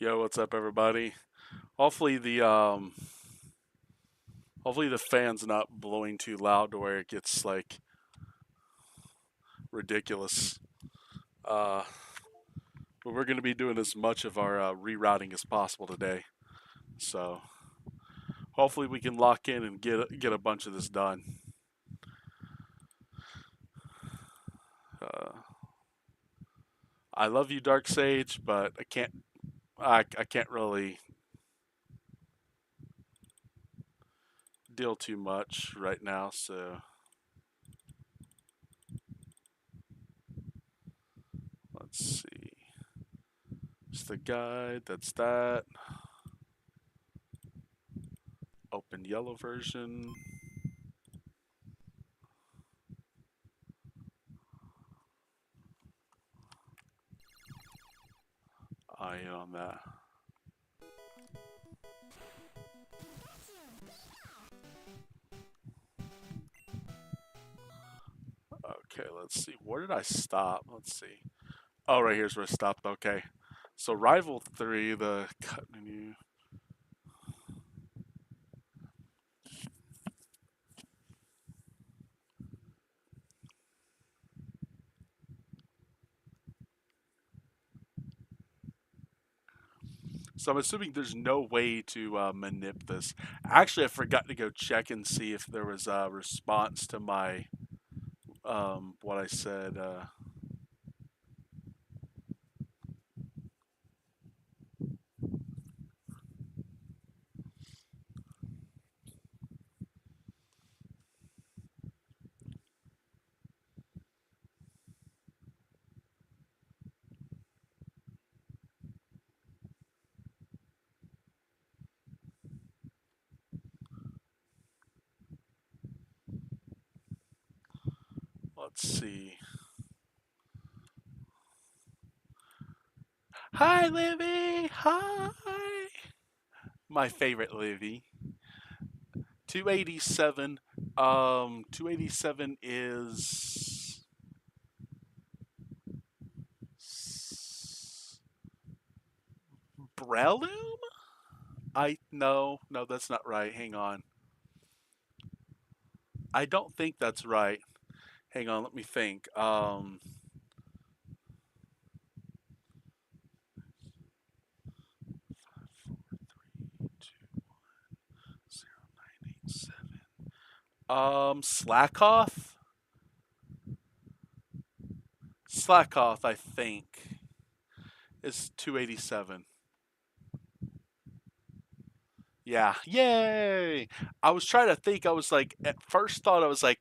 Yo, what's up, everybody? Hopefully the fan's not blowing too loud to where it gets like ridiculous. Uh, but we're gonna be doing as much of our rerouting as possible today. So hopefully we can lock in and get a bunch of this done. Uh, I love you, Dark Sage, but I can't really deal too much right now. So let's see. It's the guide. That's that. Open yellow version. Eye on that. Okay, let's see. Where did I stop? Let's see. Oh, right here's where I stopped. Okay. So Rival 3, the cut menu. So I'm assuming there's no way to manip this. Actually, I forgot to go check and see if there was a response to my what I said. Let's see. Hi, Livy. Hi. My favorite Livy. 287. 287 is Breloom? No, that's not right. Hang on. I don't think that's right. Hang on, let me think. 0987. Slackoff? Slackoff, I think, is 287. Yeah. Yay! I was trying to think. I was like, at first thought, I was like,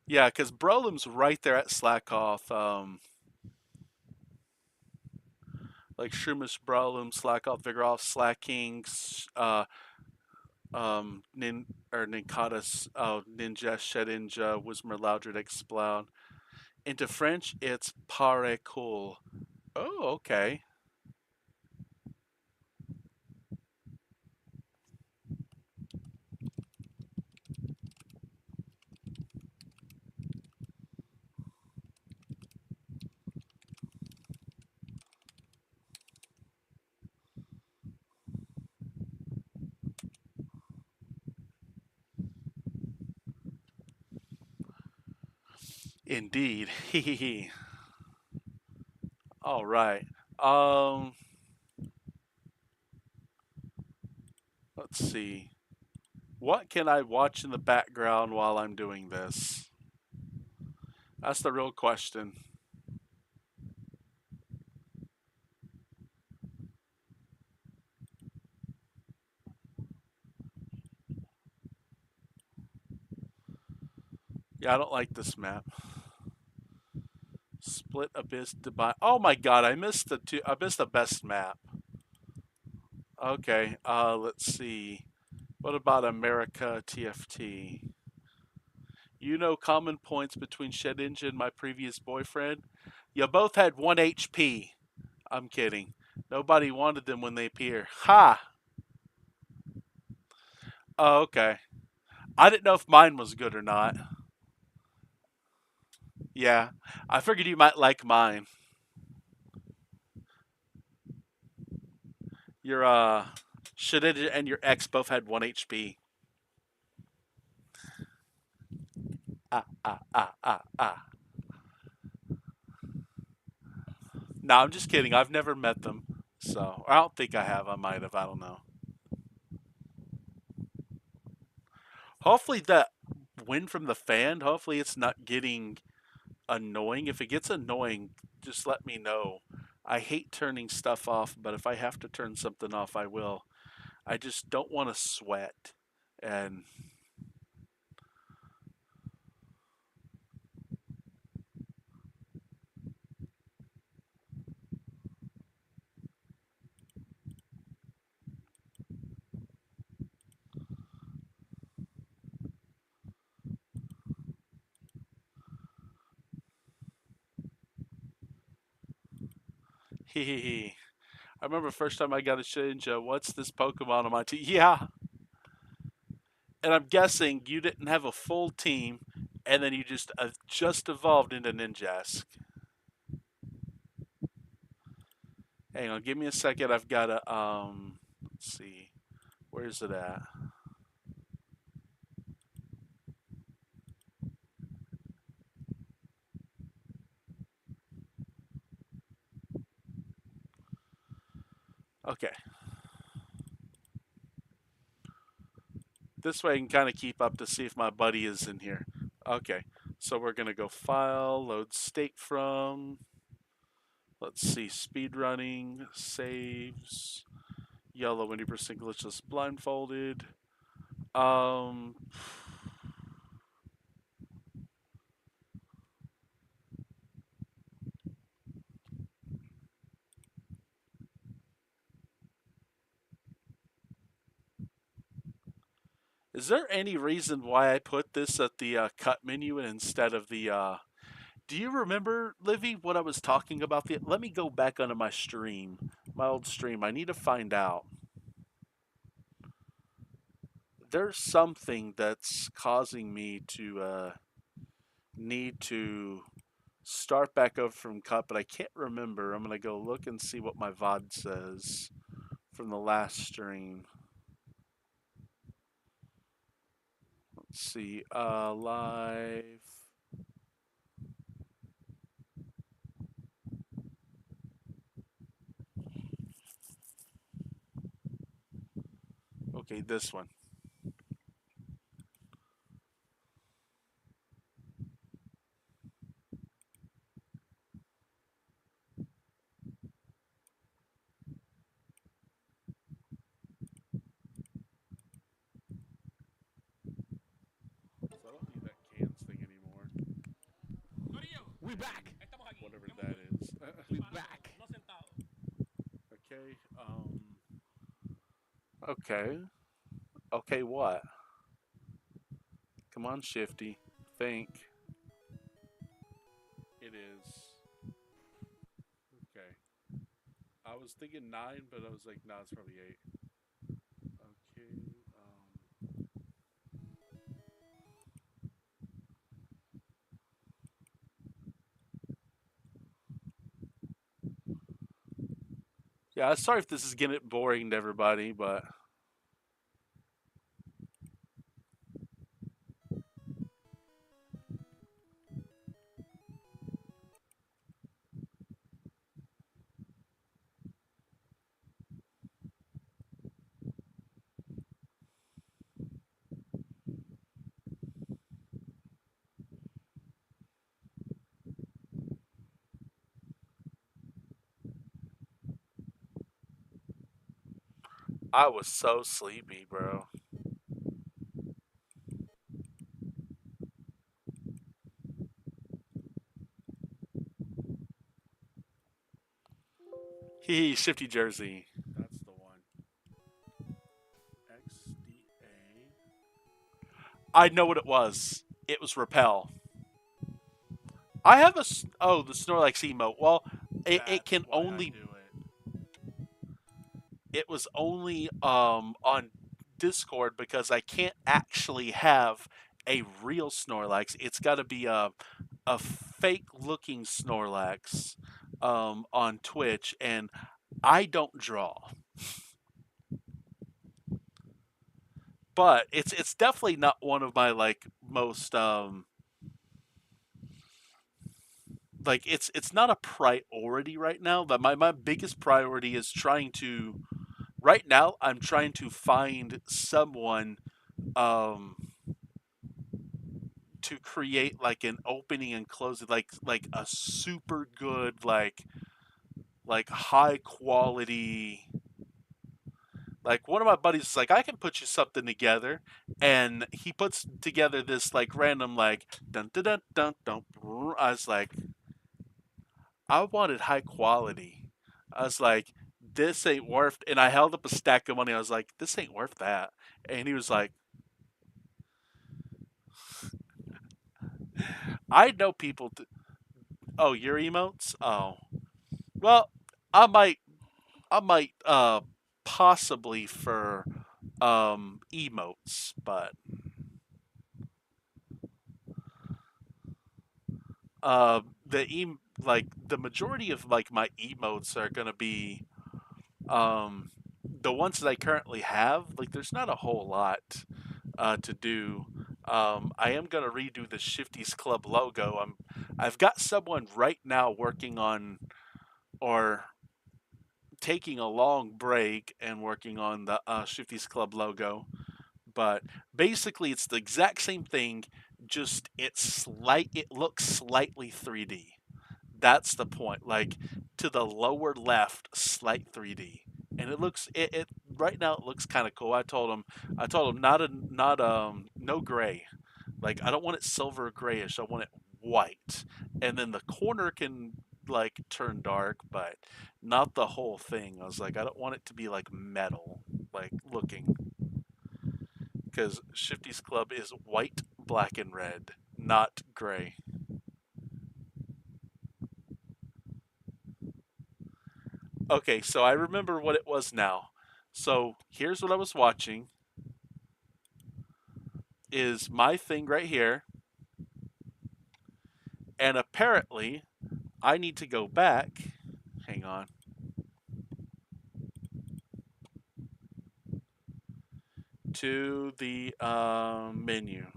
yeah, because Brolum's right there at Slackoff. Like Shroomish, Brolum, Slackoff, Vigoroth, Slacking, Ninkadas, Ninja, Shedinja, Whismer, Loudred, Explode. Into French, it's Pare Cool. Oh, okay. Indeed. Hee. All right. Um, let's see. What can I watch in the background while I'm doing this? That's the real question. Yeah, I don't like this map. Split Abyss Divine. Oh my god, I missed the best map. Okay, let's see. What about America TFT? You know common points between Shedinja and my previous boyfriend? You both had 1 HP. I'm kidding. Nobody wanted them when they appear. Ha! Oh, okay. I didn't know if mine was good or not. Yeah. I figured you might like mine. Your Shedinja and your ex both had 1 HP. Ah, ah, ah, ah, ah. No, I'm just kidding. I've never met them. So, I don't think I have. I might have. I don't know. Hopefully, that wind from the fan, hopefully, it's not getting annoying. If it gets annoying, just let me know. I hate turning stuff off, but if I have to turn something off, I will. I just don't want to sweat. And hee hee hee. I remember first time I got a Shedinja, what's this Pokemon on my team? Yeah. And I'm guessing you didn't have a full team, and then you just evolved into Ninjask. Hang on, give me a second. I've got to let's see, where's it at? Okay, this way I can kind of keep up to see if my buddy is in here. Okay, so we're gonna go File, load state from. Let's see, speed running, saves, yellow 20% glitchless blindfolded. Um, is there any reason why I put this at the cut menu instead of the? Do you remember, Livy, what I was talking about? Let me go back onto my stream, my old stream. I need to find out. There's something that's causing me to need to start back over from cut, but I can't remember. I'm gonna go look and see what my VOD says from the last stream. Let's see, live. Okay, this one. So I don't need that cans thing anymore. We back. Whatever that is. We back. Okay. Okay. Okay. What? Come on, Shifty. Think. It is. Okay. I was thinking 9, but I was like, nah, it's probably 8. Okay. Yeah. Sorry if this is getting boring to everybody, but I was so sleepy, bro. Hee, Shifty Jersey. That's the one. XDA. I know what it was. It was Repel. I have oh, the Snorlax emote. Well, it can only it was only on Discord because I can't actually have a real Snorlax. It's got to be a fake looking Snorlax on Twitch, and I don't draw. but it's definitely not one of my like most like it's not a priority right now. That my biggest priority is trying to right now I'm trying to find someone um to create like an opening and closing like a super good like high quality like one of my buddies is like I can put you something together and he puts together this like random like dun dun dun dun dun. I was like I wanted high quality. I was like this ain't worth and I held up a stack of money. I was like this ain't worth that. And he was like I know people oh your emotes? Oh. Well, I might I might possibly for emotes, but the like the majority of like my emotes are gonna be the ones that I currently have. Like there's not a whole lot to do. I am gonna redo the Shifty's Club logo. I've got someone right now working on or taking a long break and working on the Shifty's Club logo. But basically, it's the exact same thing. Just it looks slightly 3D. That's the point. Like to the lower left, slight 3D, and it right now it looks kind of cool. I told him not no gray. Like I don't want it silver grayish. I want it white, and then the corner can like turn dark, but not the whole thing. I was like, I don't want it to be like metal, like looking, because Shifty's Club is white, black, and red, not gray. Okay, so I remember what it was now. So here's what I was watching is my thing right here, and apparently I need to go back. Hang on. To the menu.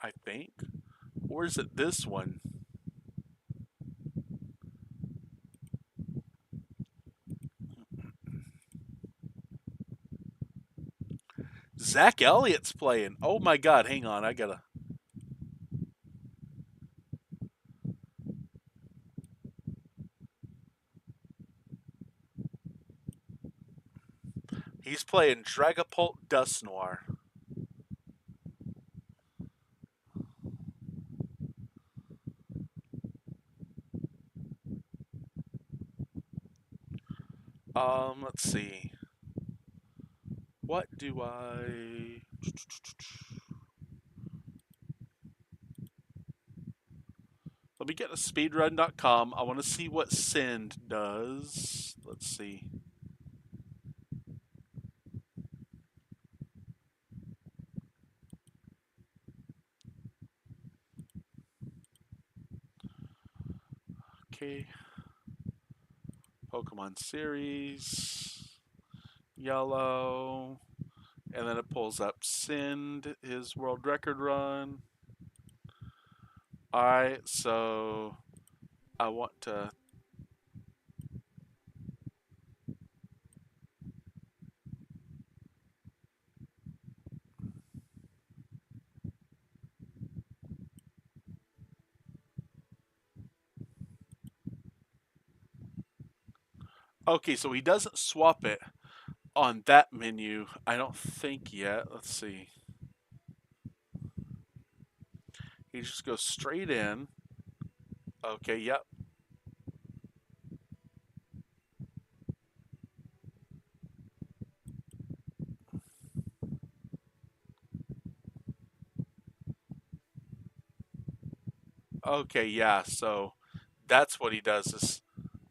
I think. Or is it this one? Zach Elliott's playing. Oh my god, hang on. I gotta. He's playing Dragapult Dust Noir. Let's see. What do I. Let me get to speedrun.com. I want to see what Send does. Let's see. Okay. Pokemon series. Yellow. And then it pulls up Send, his world record run. Alright, so I want to. Okay, so he doesn't swap it on that menu. I don't think yet. Let's see. He just goes straight in. Okay, yep. Okay, yeah. So that's what he does.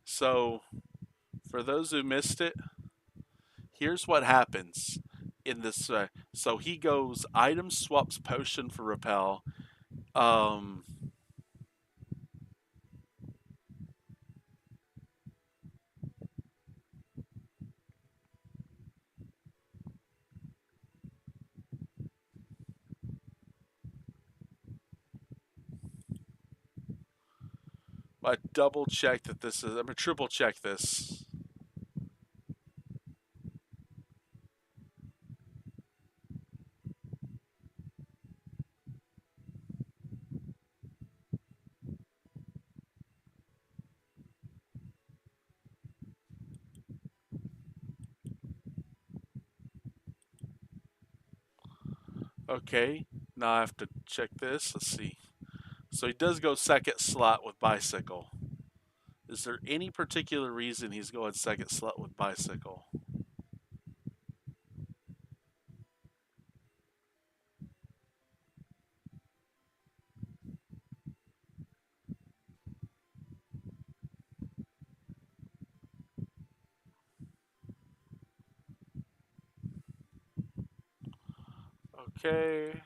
So for those who missed it, here's what happens in this. So he goes item swaps potion for repel. Um, I double check that this is. I'm gonna triple check this. Okay, now I have to check this. Let's see. So he does go second slot with bicycle. Is there any particular reason he's going second slot with bicycle? Okay.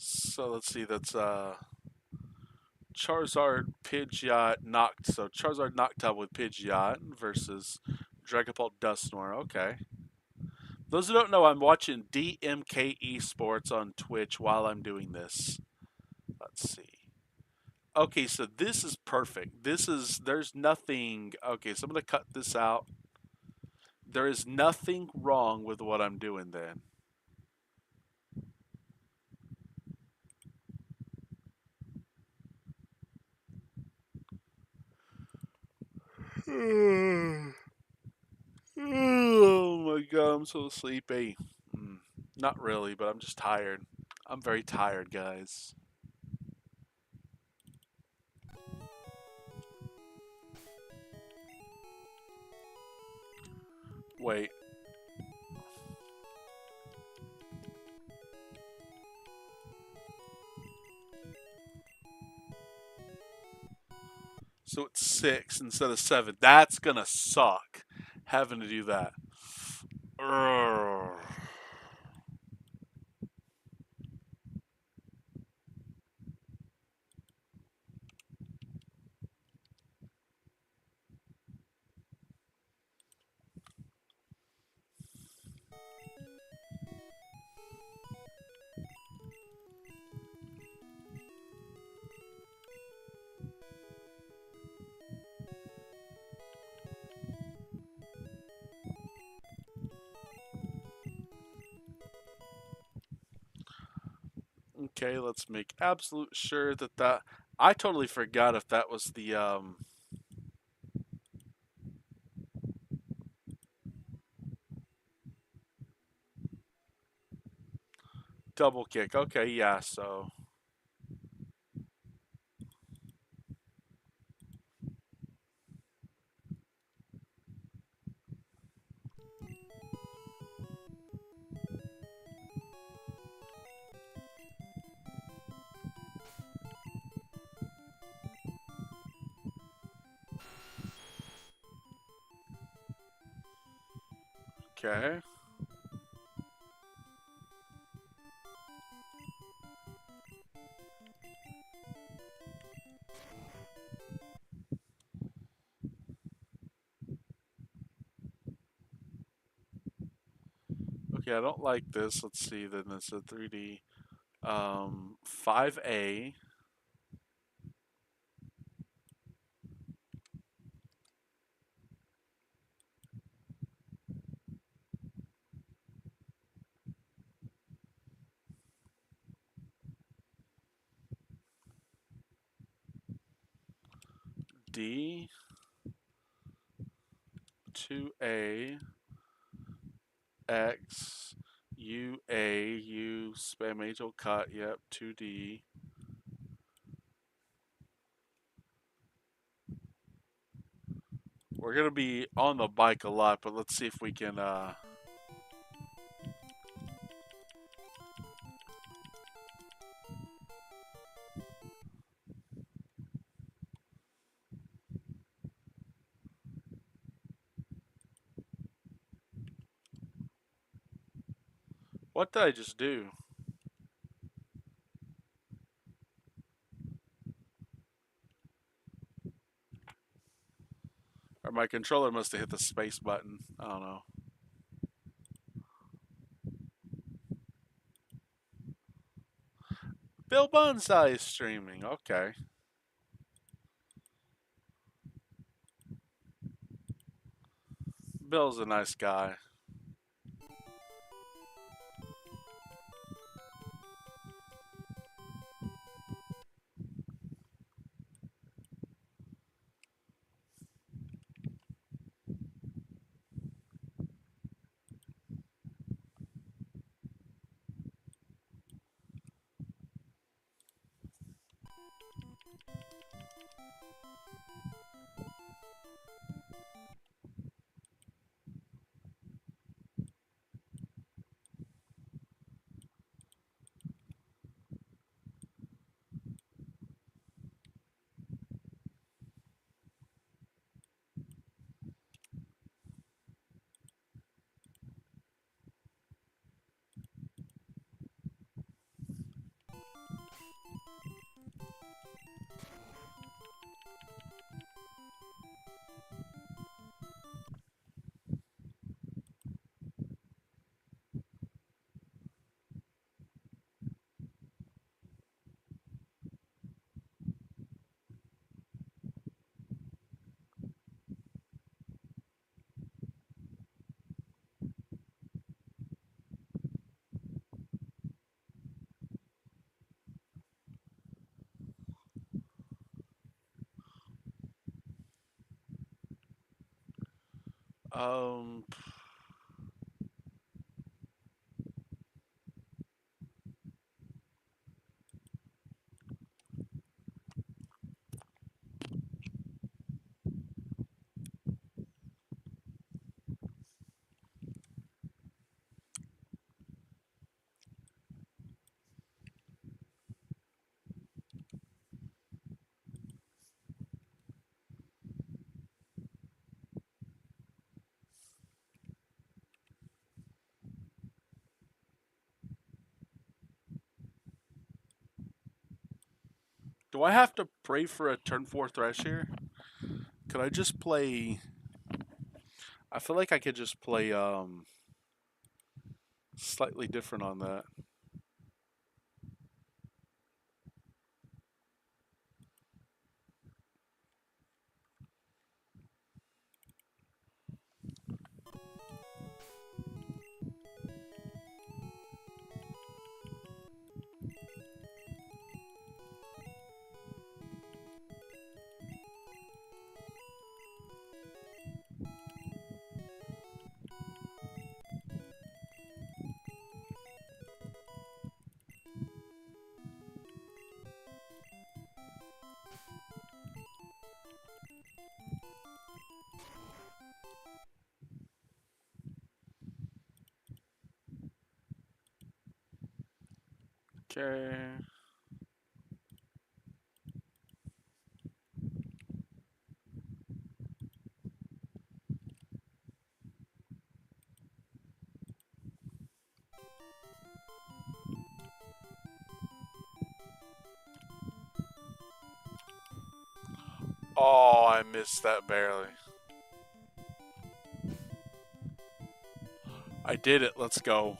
So let's see. That's Charizard, Pidgeot, Noct. So Charizard, Noctowl with Pidgeot versus Dragapult, Dusknoir. Okay. Those who don't know, I'm watching DMK Esports on Twitch while I'm doing this. Let's see. Okay, so this is perfect. There's nothing. Okay, so I'm going to cut this out. There is nothing wrong with what I'm doing then. Oh my god, I'm so sleepy. Not really, but I'm just tired. I'm very tired, guys. Wait. So it's 6 instead of 7. That's gonna suck. Having to do that. Urgh. Okay, let's make absolute sure that. I totally forgot if that was the double kick. Okay, yeah. So okay. Okay, I don't like this. Let's see. Then it's a 3D. 5A. D. 2A. X. UA. U. Spam angel cut. Yep. 2D. We're gonna be on the bike a lot, but let's see if we can. What did I just do? my controller must have hit the space button. I don't know. Bill Bonsai is streaming. Okay. Bill's a nice guy. Um. Do I have to pray for a turn 4 Thresh here? Could I just play... I feel like I could just play slightly different on that. Okay. Oh, I missed that barely. I did it. Let's go.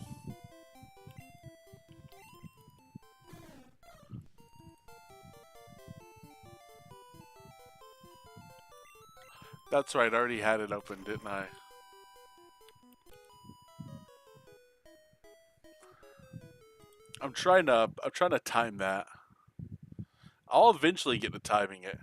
That's right. I already had it open, didn't I? I'm trying to time that. I'll eventually get to timing it.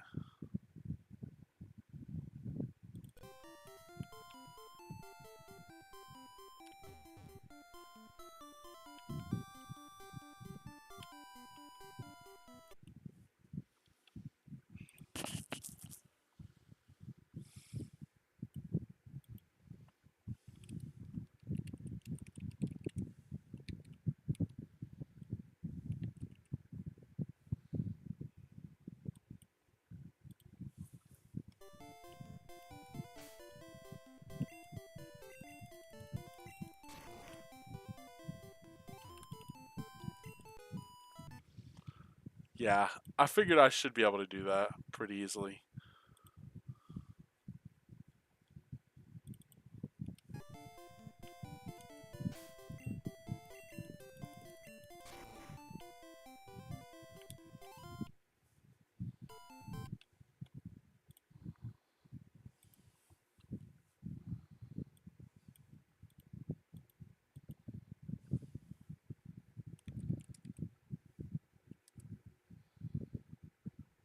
Yeah, I figured I should be able to do that pretty easily.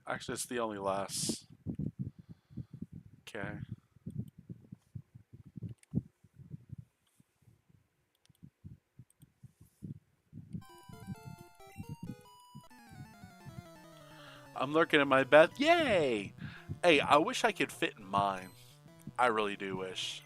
Actually, it's the only last. Okay. I'm looking at my bed. Yay! Hey, I wish I could fit in mine. I really do wish.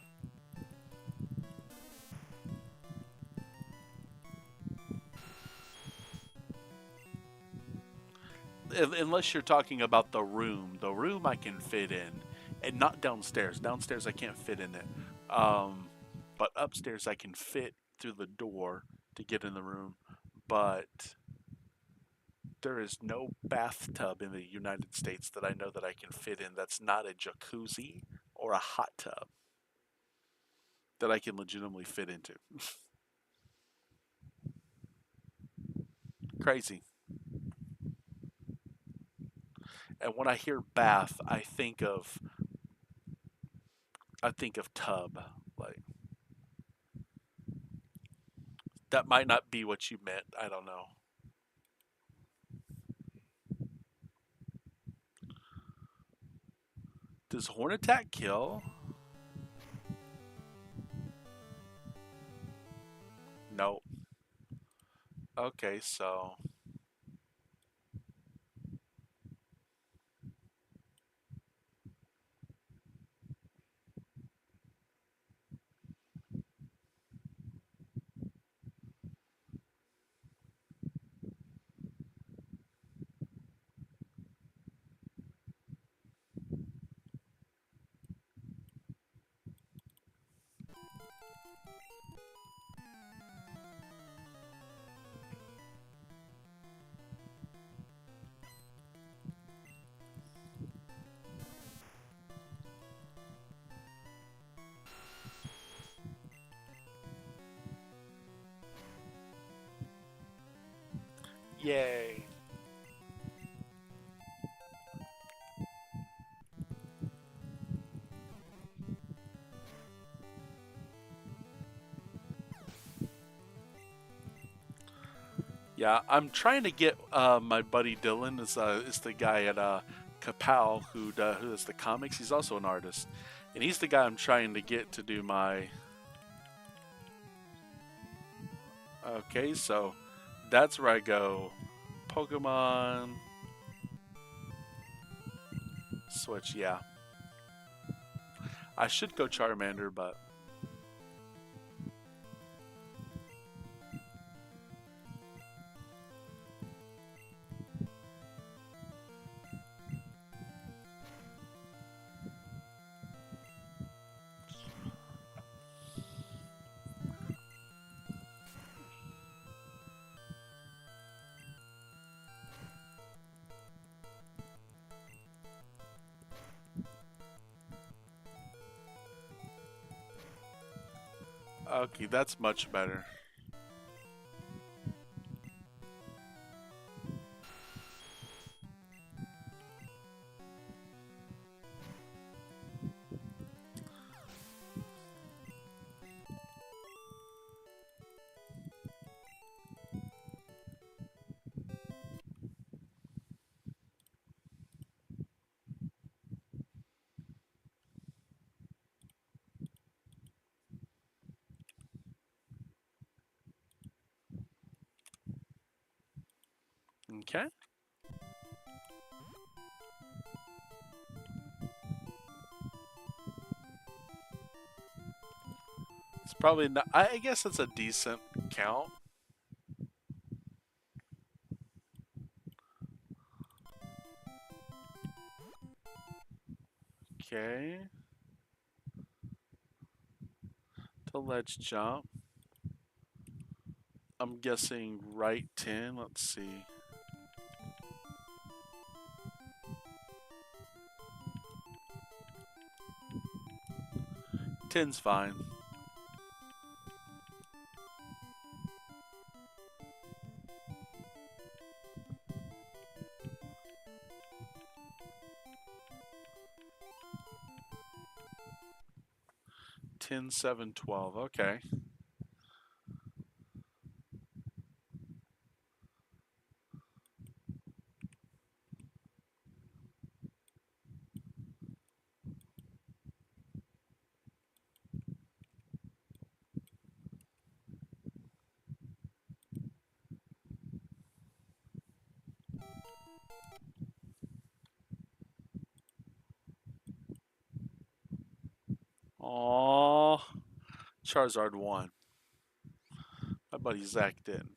Unless you're talking about the room. The room I can fit in. And not downstairs. Downstairs I can't fit in it. Um, but upstairs I can fit through the door to get in the room. But there is no bathtub in the United States that I know that I can fit in that's not a jacuzzi or a hot tub that I can legitimately fit into. Crazy. And when I hear bath, I think of tub. Like that might not be what you meant. I don't know. Does horn attack kill? No. Okay, so yay. Yeah, I'm trying to get my buddy Dylan is the guy at Kapow who does the comics. He's also an artist, and he's the guy I'm trying to get to do my. Okay, so that's where I go. Pokemon Switch. Yeah, I should go Charmander, but okay, that's much better. Okay. It's probably not. I guess it's a decent count. Okay. To ledge jump. I'm guessing right 10. Let's see. 10's fine. 10, 7, 12. Okay. Aww. Charizard won. My buddy Zach didn't.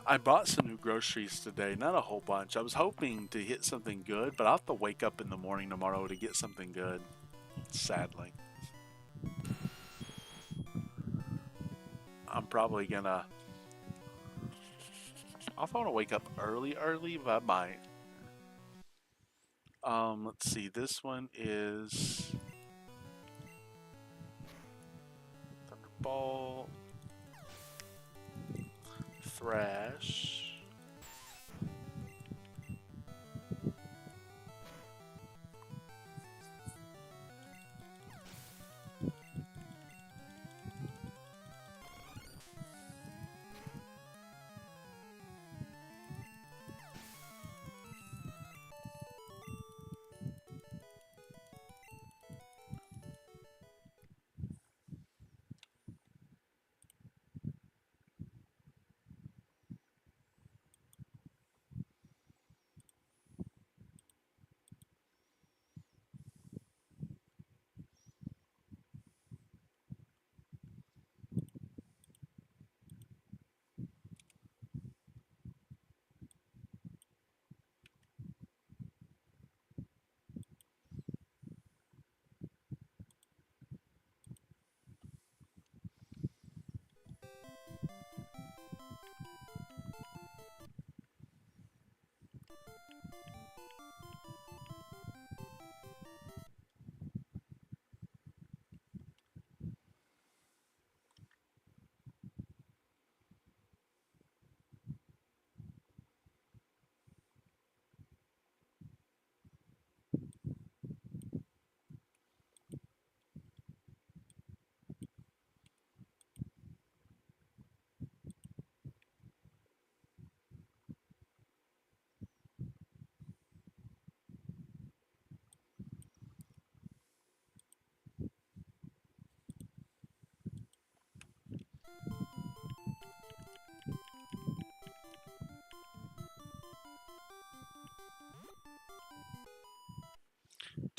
I bought some new groceries today, not a whole bunch. I was hoping to hit something good, but I'll have to wake up in the morning tomorrow to get something good, sadly. I'm probably gonna. If I want to wake up early, but I might. Let's see. This one is Thunderbolt, Thrash.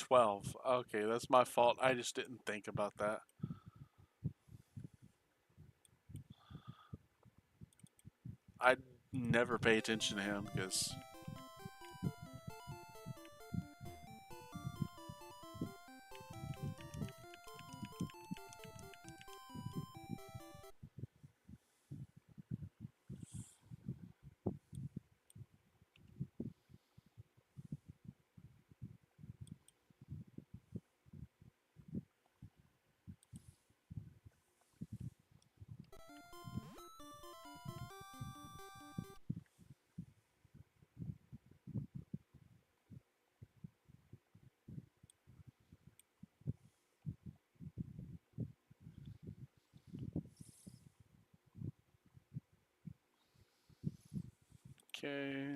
$12. Okay, that's my fault. I just didn't think about that. I never pay attention to him because okay.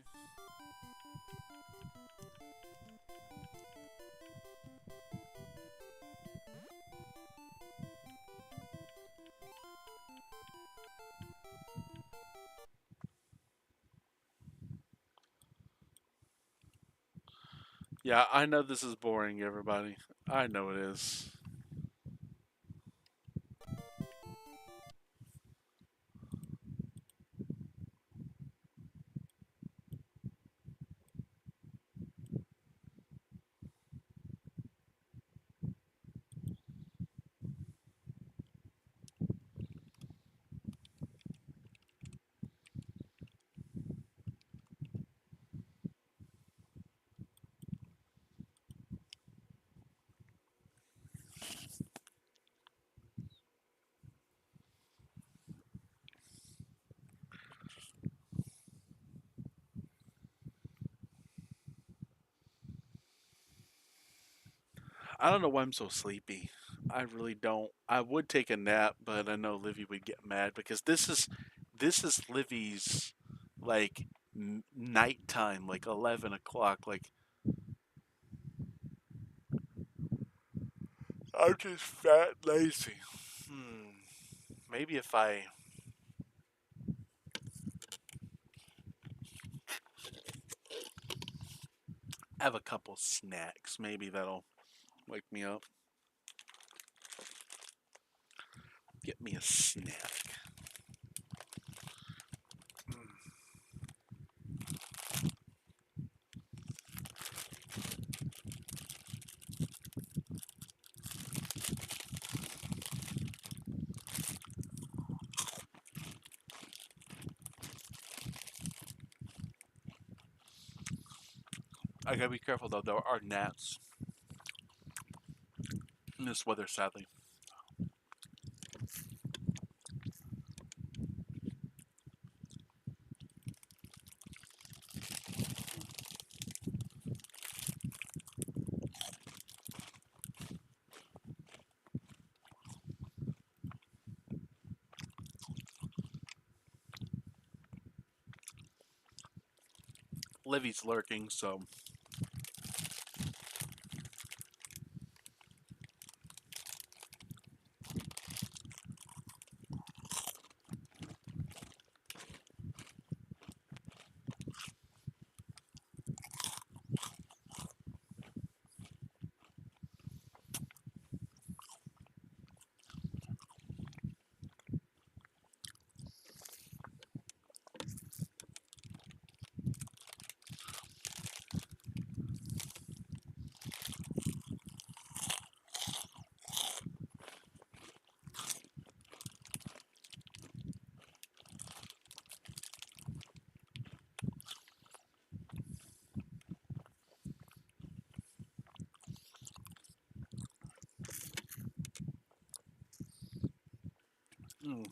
Yeah, I know this is boring, everybody. I know it is. I don't know why I'm so sleepy. I really don't. I would take a nap, but I know Livy would get mad because this is Livy's like nighttime, like 11 o'clock. Like I'm just fat lazy. Maybe if I have a couple snacks, maybe that'll wake me up. Get me a snack. I gotta be careful though. There are gnats in this weather, sadly. Livy's lurking, so mm,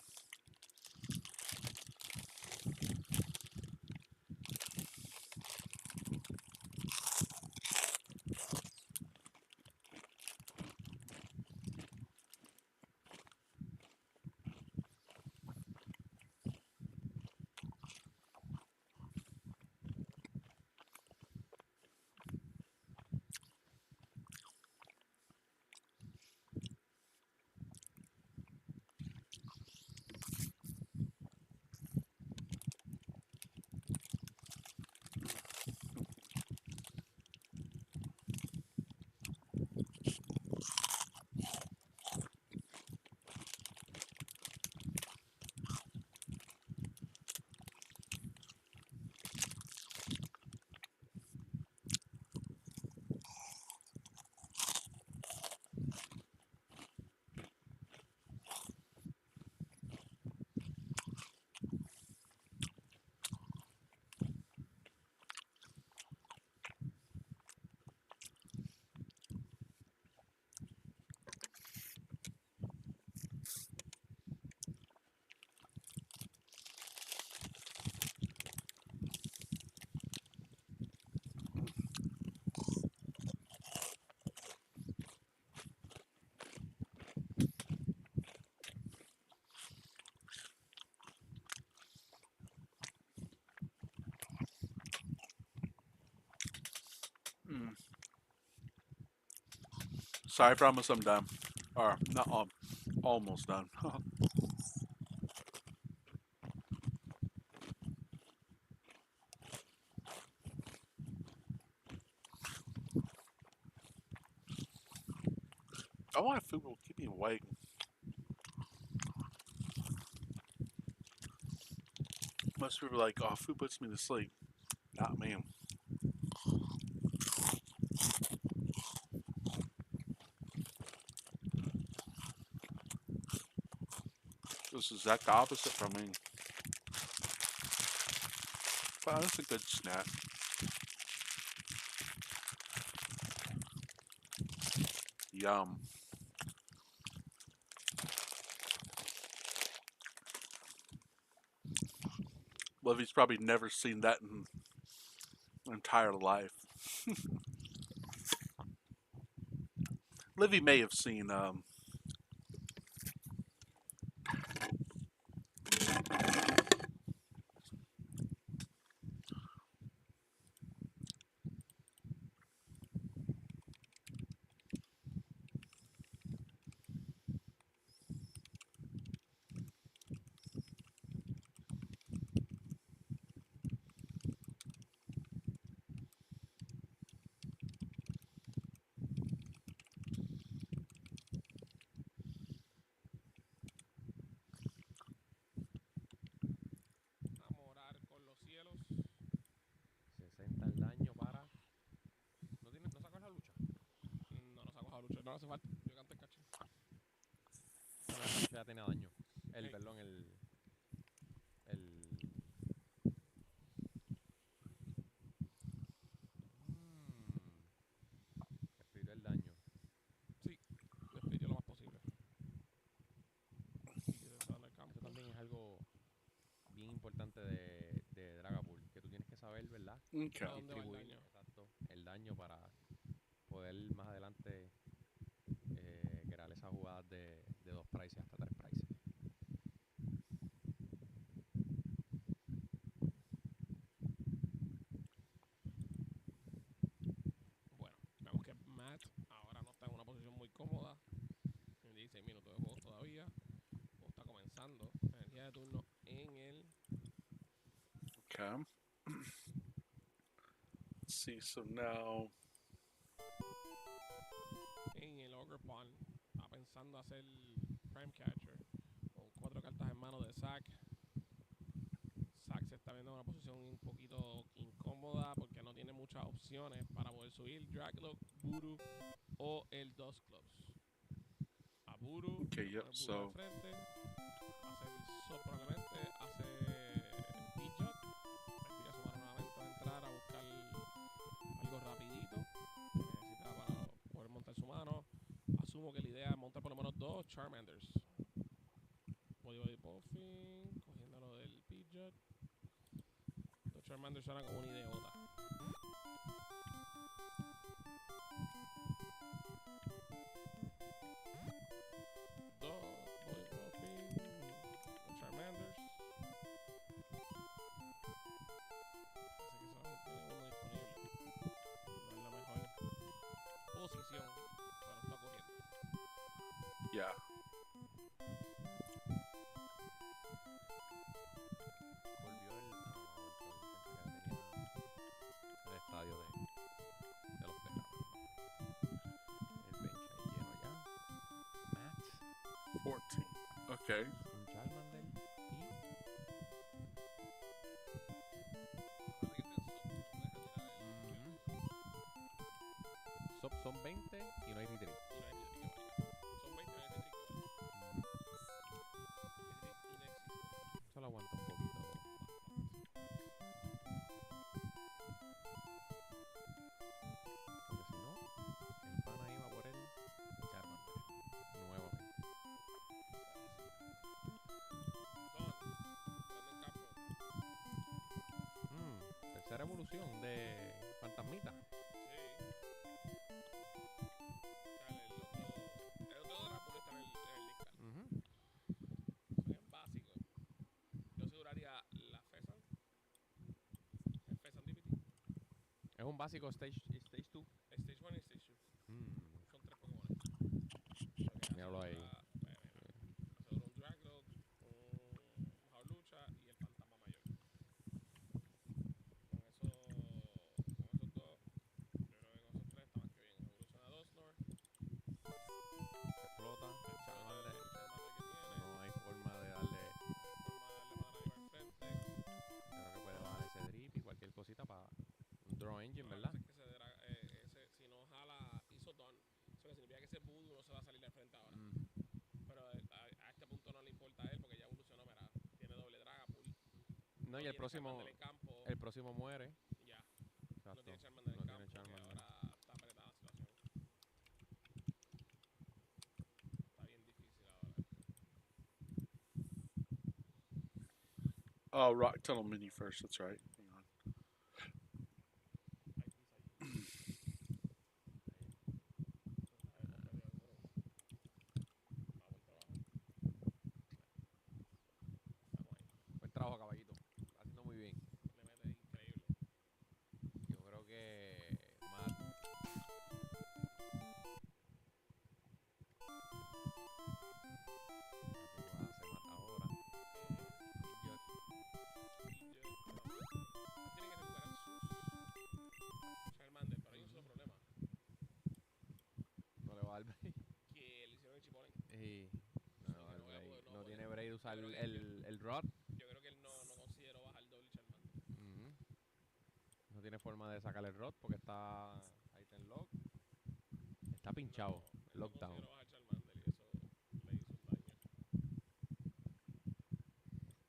mm. Sorry, I promise I'm done. Or not almost done. I want food will keep me awake. Most people are like, oh, food puts me to sleep. Not me. This is exact opposite from me. Wow, that's a good snack. Yum. Livy's probably never seen that in her entire life. Livy may have seen A morar con los cielos. 60 el daño para. ¿No sacas la lucha? No, no saco a lucha. No hace falta. Yo canté cachín. No, la lucha ya tenía daño. Ey. Perdón, el. Respiro el daño. Sí. Despidió lo más posible. Y que se va en el campo. Eso también es algo bien importante de Dragapult, que tú tienes que saber, ¿verdad? Okay. ¿A dónde va el Distribuir, daño? exacto, el daño para poder más adelante crear esas jugadas de 2 prices hasta 3 prices. Bueno, vemos que Matt ahora no está en una posición muy cómoda. En 16 minutos de juego todavía. El juego está comenzando. Energía de turno en el. Okay. Let's see. So now. En el Ogre Pawn. Está pensando hacer Prime Catcher. Con 4 cartas en mano de Zack. Zack se está viendo en una posición un poquito incómoda porque no tiene muchas opciones para poder subir Draglock, Voodoo o el Dos Clubs. A Voodoo, Okay, le yep, pone Voodoo so- de frente, hace el Sot probablemente, hace Pidgeot, practica su mano nuevamente a entrar a buscar algo rapidito que necesita para poder montar su mano. Asumo que la idea es montar por lo menos 2 Charmanders. Body Buffing, cogiéndolo del Pidgeot. 2 Charmanders suenan como una idiota. Dos Body Buffing, 2 Charmanders. Así que solamente tiene uno disponible. No es la mejor posición, pero está ocurriendo. Yeah. Volvió el. Ah, no, ha vuelto. Pensé que tenía el estadio de los Tejanos. El bench ahí lleno ya. Matt, 14. Okay. un Charmander y. Sop son 20 y no hay retreat. Y no hay retreat que vaya. Son 20, no hay retreat que vaya. Retreat inexistente. Solo aguanta un poquito. Porque si no, el pana iba por el Charmander. Nuevamente. Don, entrando en campo. Tercera evolución de Fantasmita. Sí. Dale, el otro Dracula está en el Linkal. Son bien básicos. Yo aseguraría la Fesan. El Fesan DPT. Es un básico Stage 2. Stage 1 y Stage 2. Son 3 Pokémon. Míralo ahí. Asegura un Draglock, un Hawlucha y el Fantasma Mayor. Con esos dos, yo creo que con esos 3 está más que bien. Evoluciona a Dusknoir. Explota. Charmander. Que tiene. No hay forma de darle. Forma de darle para arriba al frente. Creo que puede bajar ese drip y cualquier cosita para un Draw Engine, La ¿verdad? cosa es que si no jala Isodon, eso que significa que ese Voodoo no se va a salir al frente ahora. Pero a este punto no le importa a él porque ya evolucionó, mira, tiene doble Dragapult. No, y el próximo. En campo, El próximo muere. y ya. Exacto. No tiene Charmander No en tiene campo, que Charmander. ahora está apretada la situación. Está bien difícil ahora. Oh, Rock Tunnel Mini first. That's right. Hang on. Hay pizza allí. matar creo que- el Rod. Yo creo que él no consideró bajar doble Charmander. Ujú. No tiene forma de sacar el Rod porque está item lock. Está pinchado. Él no Lockdown. consideró bajar Charmander y eso le hizo un daño.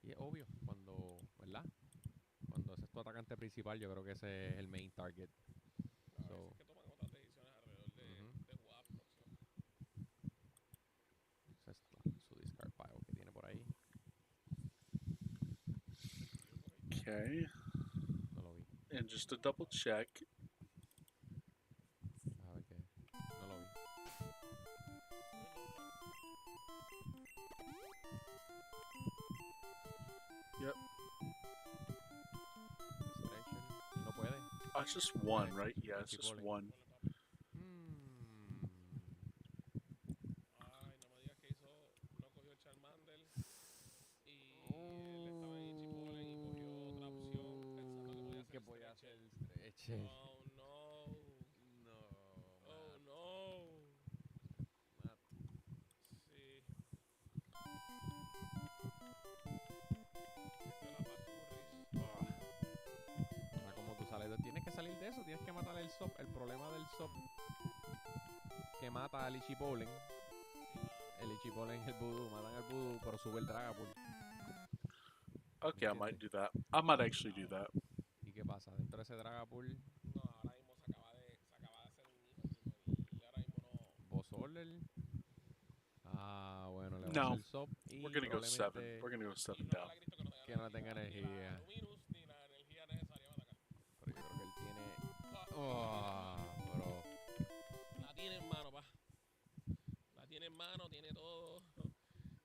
Y es obvio, cuando, ¿verdad? Cuando ese es tu atacante principal, yo creo que ese es el main target. A So, veces que toman otras decisiones alrededor Ujú. de jugadas próximas. ese es su discard pile que tiene por ahí. Okay. No lo vi. And just to double check, A ver qué. No lo vi. Yep. Distraction. No puede. it's just one, right? Yeah, it's Keep just rolling. one. Mm. Ay, no me digas que no cogió el Charmander y él estaba en Ichipolen y cogió otra opción pensando que podía Que hacer podía hacer Stretcher. stretch. Oh no. No, Oh Matt. no. Matt. Sí. Metió la paturris. Ahora como tú sales, tienes que salir de eso, tienes que matar el SOP. El problema del SOP que mata al Ichipolen. El Ichipolen es el Voodoo, matan al Voodoo, pero sube el Dragapult. Okay, I might do that. I might actually do that. ¿Y qué pasa? Dentro de ese Dragapult, No, ahora mismo se acaba de hacer un hijo primo y ahora mismo no. Boss Order. Ah, bueno, le va a No. hacer SOP y We're gonna go seven. probablemente We're gonna go Y seven robar down. a Cristo que no tenga ni energía. la Luminous ni la energía necesaria para atacar. Pero yo creo que él tiene... Ah, bro. la tiene en mano, pa. La tiene en mano, tiene todo.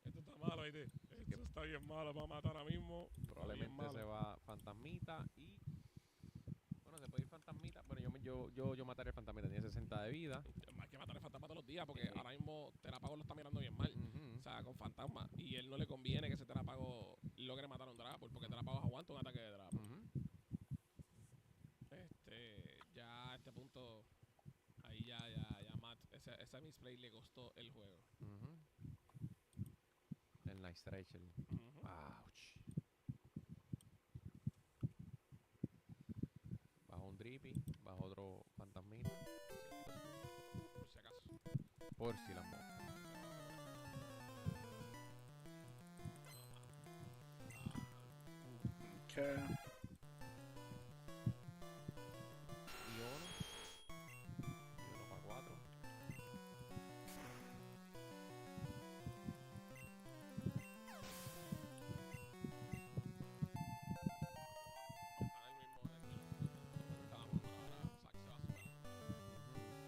Esto está malo, ¿viste? Esto está bien malo para matar ahora mismo. Está bien Probablemente malo. se va Fantasmita y... Bueno, se puede ir Fantasmita. Bueno, yo mataré el Fantasmita. Tiene 60 de vida. Hay que matar el fantasma todos los días porque Sí. ahora mismo Terapago lo está mirando bien mal. Ujú. O sea, con fantasma. Y él no le conviene que ese Terapago logre matar a un Dragapult porque Terapago aguanta un ataque de Dragapult. Ujú. Ya a este punto, ahí ya Matt, ese misplay le costó el juego. Ujú. El Nice Stretcher. Ouch. Bajo un Drippy. Bajo otro Fantasmita. Por si acaso. Por si las moscas. Okay. Y uno para 4. Ahora mismo estaba jugando ahora, Zack se va a superar.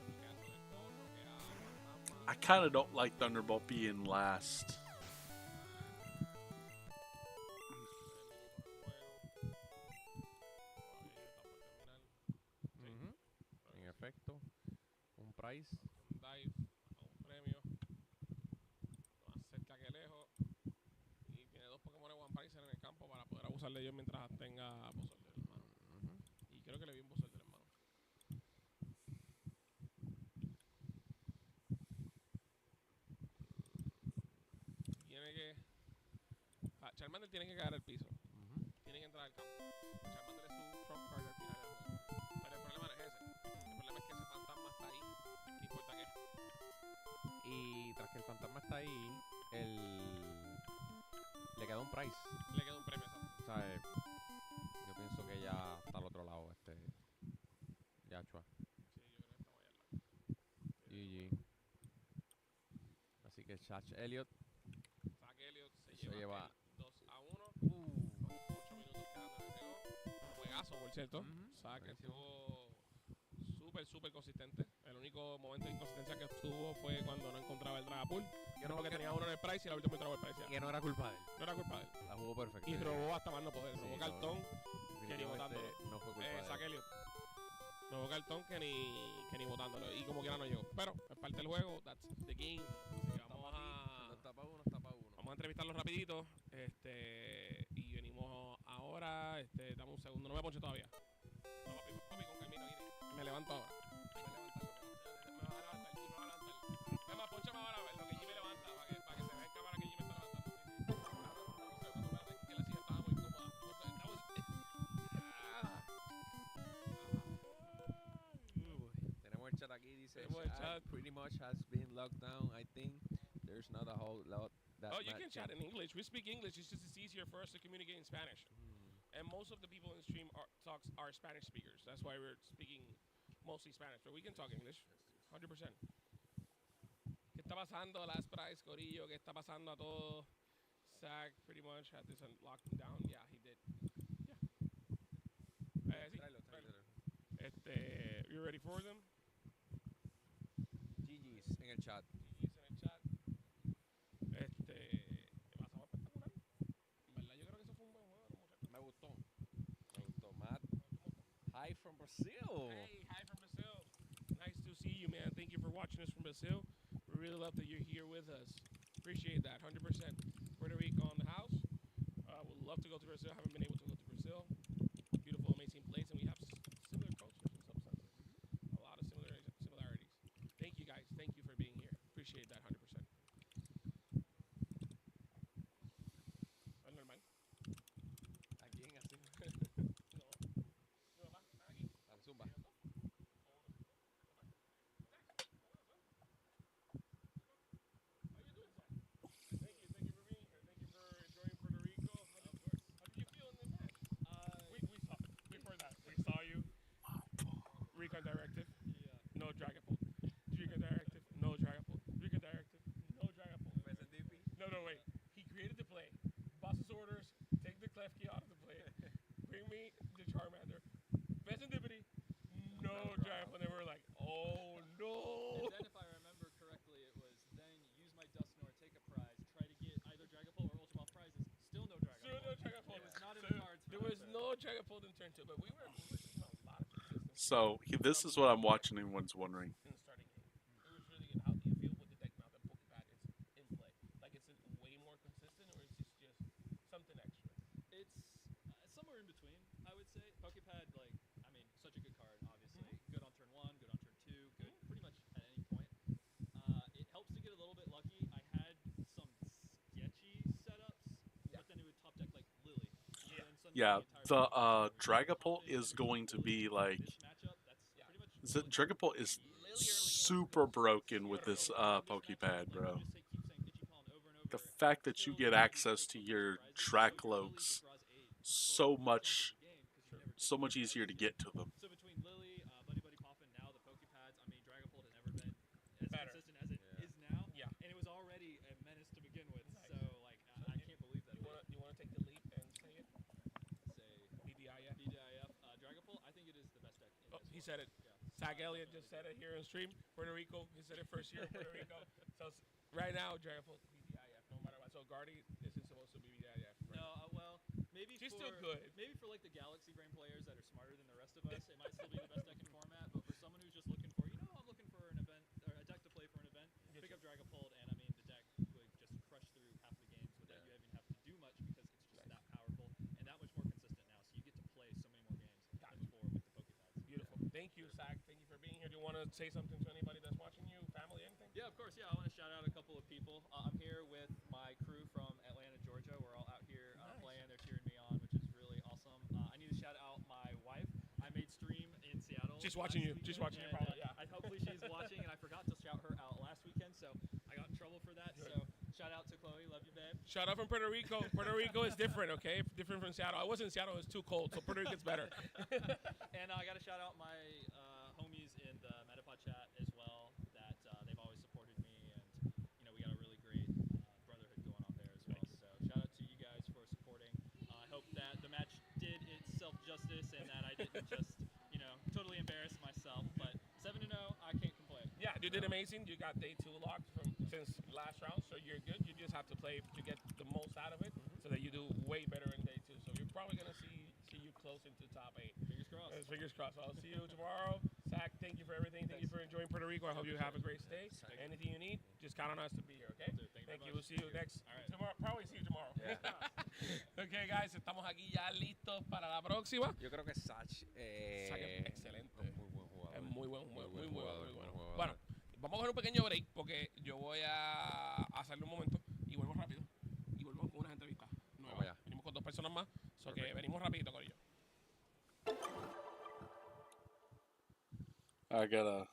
Y queda Selector, no queda Fantasma. I kind of don't like Thunderbolt being last. En efecto. Un price. Un dive a un premio. Más cerca que lejos. Y tiene dos Pokémon One Picer en el campo para poder abusar de ellos mientras tenga Boss Order en mano. Ujú. Y creo que le vi un Boss Order en mano. Tiene que. Charmander tiene que caer al piso. Ujú. Tiene que entrar al campo. Charmander es su trump card al final del juego. Pero el problema no es ese. El problema es que ese fantasma está ahí. No importa qué. Y tras que el fantasma está ahí, le queda un price. Le queda un premio, exacto. O sea, yo pienso que ya está al otro lado Yachua. Sí, yo creo que estamos allá al lado. GG. Así que Chach Elliot. Zack Elliott se Se lleva- el 2-1. Con 8 minutos quedando en el reloj. Juegazo, por cierto. Ujú. Zack Buenísimo. estuvo súper consistente. El único momento de inconsistencia que tuvo fue cuando no encontraba el Dragapult. Porque tenía uno en el price y el último entraba el price. Ya. Que no era culpa de él. No era culpa de él. La jugó perfecto. Y robó hasta más no poder. Sí, Robó no, cartón que ni Definitivamente botándolo. no fue culpa de Zack él. Elliott. Robó cartón que ni botándolo. Y como quiera no llegó. Pero es parte del juego. That's the game. Así que vamos a... Tapa uno, tapa uno. Vamos a entrevistarlos rapidito. Y venimos ahora. Dame un segundo. No me ponche todavía. No, papi, con calmito. Me levanto ahora. Me va a levantar. Jimmy me va a levantar. Es más, ponchame ahora lo que Jimmy levanta. Para que se vea en cámara que Jimmy está levantando. Sí, sí. por el chat. pretty much has been locked down. I think there's not a whole lot that Oh, you much can chat in English. We speak English. It's easier for us to communicate in Spanish. And most of the people in the stream are Spanish speakers. That's why we're speaking mostly Spanish. But we can talk English. 100%. ¿Qué está pasando, Last Price, Corillo? ¿Qué está pasando a todo? Zach pretty much had this locked down. Yeah, he did. Yeah. Sí, tráelo. You ready for them? GG's en el chat. GG's en el chat. Pasamos espectacular. En verdad, yo creo que eso fue un buen juego, muchachos. Me gustó. Matt. Hi from Brazil. Hey, hi from Brazil. Nice to see you, man. Thank you for watching us from Brazil. We really love that you're here with us. Appreciate that, 100%. Puerto Rico on the house. Would love to go to Brazil. Haven't been able to go to Brazil. Beautiful, amazing place, and we have similar cultures in some sense. A lot of similarities. Thank you, guys. Thank you for being here. Appreciate that, 100%. Normal. ¿A quién así? No, aquí. Al Zumba. Thank you for being here. Thank you for enjoying Puerto Rico. How did you feel in the match? Before that, we saw you. Recon directive. Yeah. No Dragapult. Recon directive. No Dragapult. Recon directive. No Dragapult. No, wait. He created the play. Boss's orders. Take the Klefki out of the play. Bring me the Charmander. Serendipity. No Dragapult. And they were like, oh no. And then, if I remember correctly, it was then use my Dusknoir, take a prize, try to get either Dragapult or Ultimate prizes. Still no Dragapult. Still no Dragapult. It was not in the cards. There was no Dragapult in turn 2, but we were seeing a lot of consistency. So this is what I'm watching. Anyone's wondering. In the starting game. It was really good. How do you feel with the deck now that Pokepad is in play? Like, is it way more consistent, or is this just something extra? It's somewhere in between, I would say. Pokepad, like, I mean, such a good card, obviously. Good on turn 1, good on turn 2, good pretty much at any point. It helps to get a little bit lucky. I had some sketchy setups, but then it would top deck like Lily. And then suddenly Yeah, entire the board was Dragapult something, is going to be like. this matchup, that's pretty much Is it, Dragapult is super broken with this Pokepad, bro. The fact that you get access to your Dracloaks so much easier to get to them. So between Lily, Buddy Poffin, now the Pokepads, I mean, Dragapult has never been as Better. consistent as it is now. Yeah. And it was already a menace to begin with. Nice. So, like, I can't believe that. You wanna take the leap and say it? Say BDIF. BDIF. Dragapult, I think it is the best deck. In Oh, this he one. said it. Yeah. Zach Elliott just said it here in stream. Puerto Rico. He said it first year in Puerto Rico. So right now, Dragapult BDIF, no matter what. So Guardy isn't supposed to be BDIF. Right? No, well, maybe She's for, still good. Maybe for like the Galaxy Brain players that are smarter than the rest of us, it might still be the best deck in format. But for someone who's just looking for, I'm looking for an event or a deck to play for an event, Get pick you. up Dragapult, and I mean the deck would just crush through half the games without you even have to do much because it's just that powerful and that much more consistent now. So you get to play so many more games than before with the Pokepads. Beautiful. Thank you, Zach. Thank you for being here. Do you want to say something to anybody that's watching you, family, anything? Yeah, of course. Yeah, I want to shout out a couple of people. I'm here with my crew from Atlanta, Georgia. We're all out here Nice. playing. They're cheering me on, which is really awesome. I need to shout out my wife. I made stream in Seattle. She's watching you. last She's weekend, watching you, and, probably, yeah. hopefully she's watching, and I forgot to shout her out last weekend, so I got in trouble for that. So shout out to Chloe. Love you, babe. Shout out from Puerto Rico. Puerto Rico is different, okay? Different from Seattle. I was in Seattle. It was too cold, so Puerto Rico's better. And I got to shout out my homies in the Metapod chat as well. That they've always supported me, and we got a really great brotherhood going on there as well. So shout out to you guys for supporting. I hope that the match did itself justice and that I didn't just totally embarrass myself. But 7-0, I can't complain. Yeah, you did amazing. You got day 2 locked since last round, so you're good. You just have to play to get the most out of it, so that you do way better in day 2. So you're probably gonna see you close into top 8. Fingers crossed. Fingers crossed. I'll see you tomorrow. Zach, thank you for everything. Thank you for enjoying Puerto Rico. I hope you have a great stay. Anything you need, just count on us to be here, okay? Dude, thank you very you. much. We'll see you next All right. tomorrow. Probably see you tomorrow. Okay, guys, estamos aquí ya listos para la próxima. Yo creo que Sach Sach es excelente. es muy buen jugador. Es muy bueno. Muy buen jugador. Bueno, vamos a coger un pequeño break porque yo voy a hacerle un momento y vuelvo rápido. Y vuelvo con unas entrevistas nuevas. Vamos allá. Venimos con 2 personas más, so que Perfecto. venimos rapidito con ellos. I gotta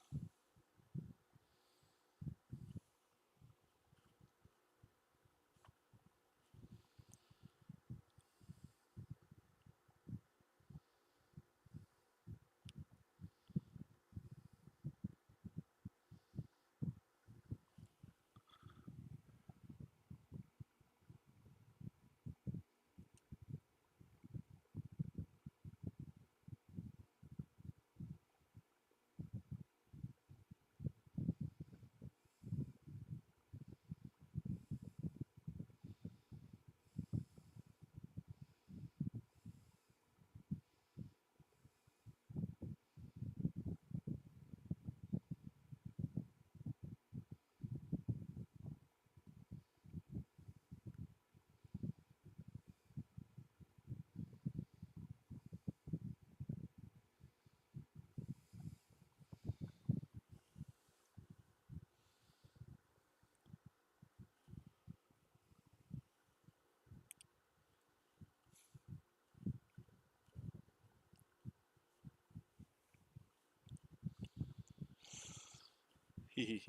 If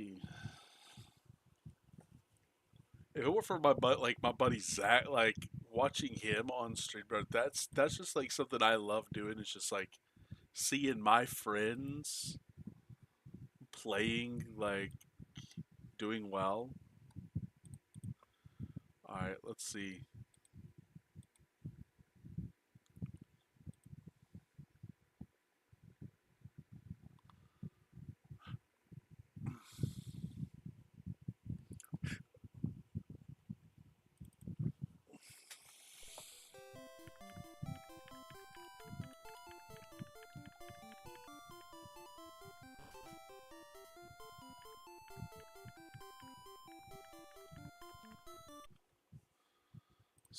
it were for my buddy Zach, like watching him on stream, bro, that's just like something I love doing. It's just like seeing my friends playing, like doing well. All right, let's see.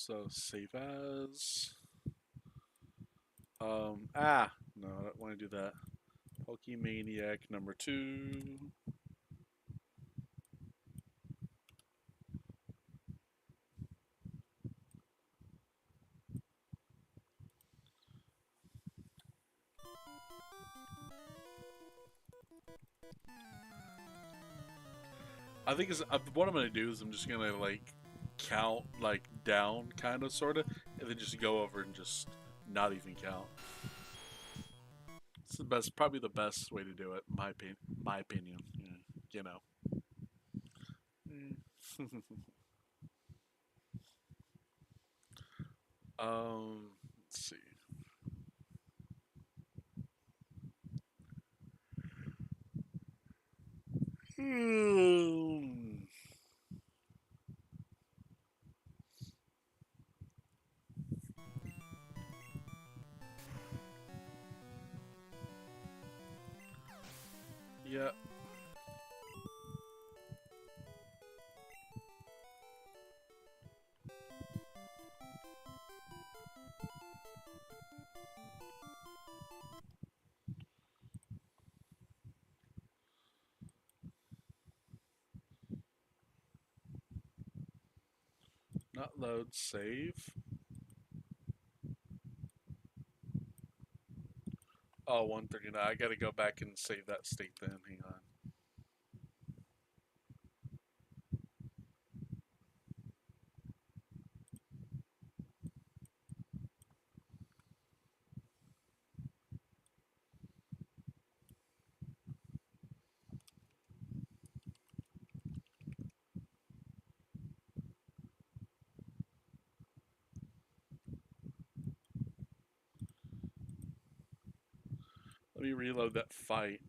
So save as. No, I don't want to do that. Pokemaniac number 2. I think what I'm gonna do is I'm just gonna like count like down, kind of, sorta, and then just go over and just not even count. It's the best, probably the best way to do it, my opinion. My opinion, you know. Let's see. Yeah. Not load, save. Oh, 139. I gotta go back and save that state then. Hang on. Let me reload that fight.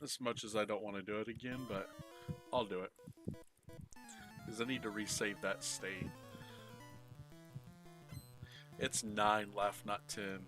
As much as I don't want to do it again, but I'll do it. Because I need to resave that state. It's 9 left, not 10.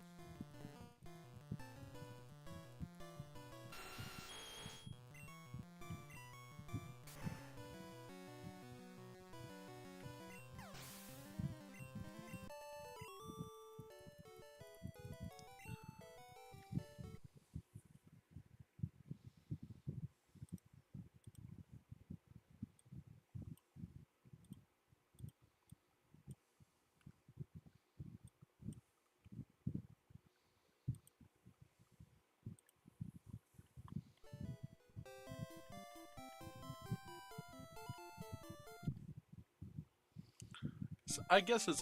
So I guess it's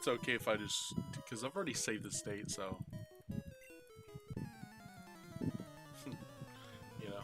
okay if I just, because I've already saved the state, so you know.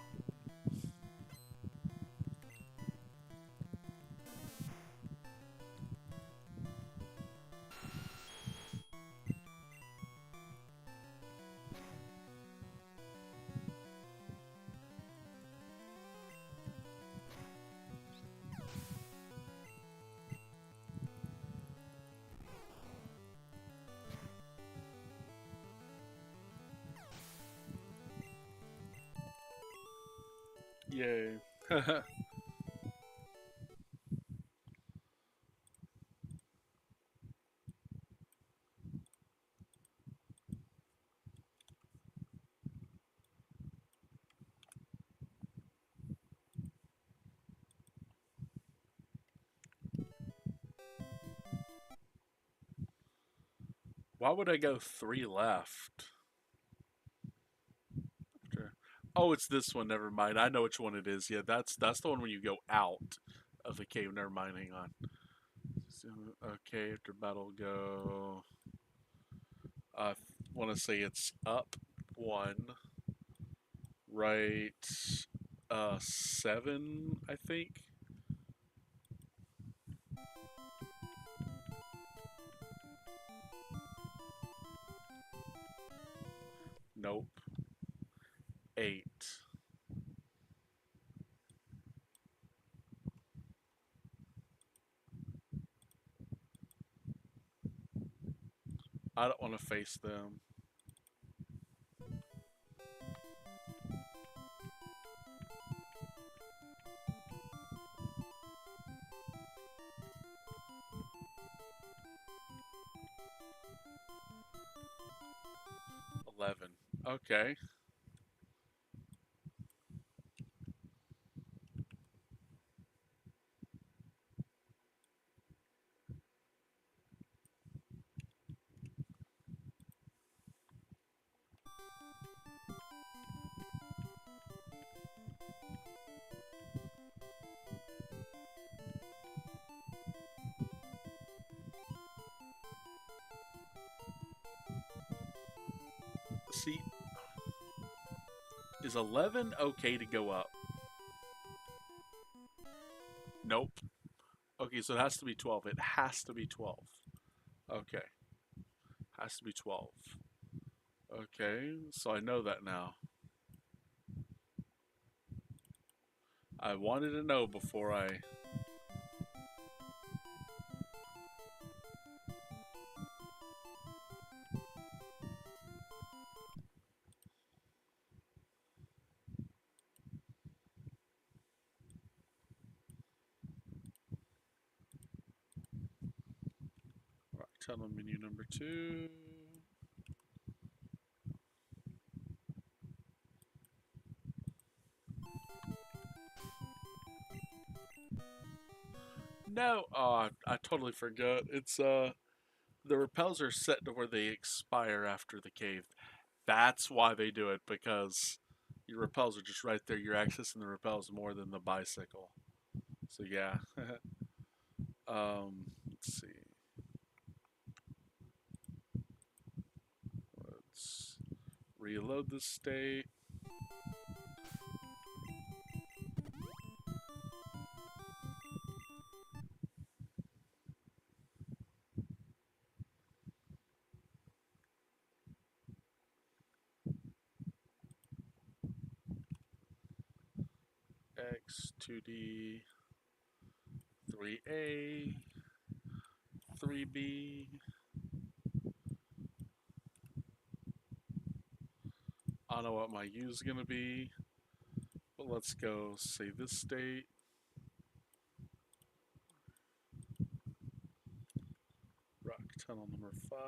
Yay. Why would I go 3 left? Oh, it's this one. Never mind. I know which one it is. Yeah, that's the one when you go out of the cave. Never mind. Hang on. So, okay, after battle go. I want to say it's up one, right? 7, I think. Nope. 8. I don't want to face them. $11. Okay. See, is 11 okay to go up? Nope. Okay, so it has to be 12. It has to be 12. Okay. Has to be 12. Okay, so I know that now. I wanted to know before I... Right, tunnel menu number 2. No, oh, I totally forgot. It's the repels are set to where they expire after the cave. That's why they do it, because your repels are just right there. You're accessing the repels more than the bicycle. So yeah. Let's see. Let's reload the state. X, 2D, 3A, 3B. I don't know what my U is going to be, but let's go save this state. Rock tunnel number 5.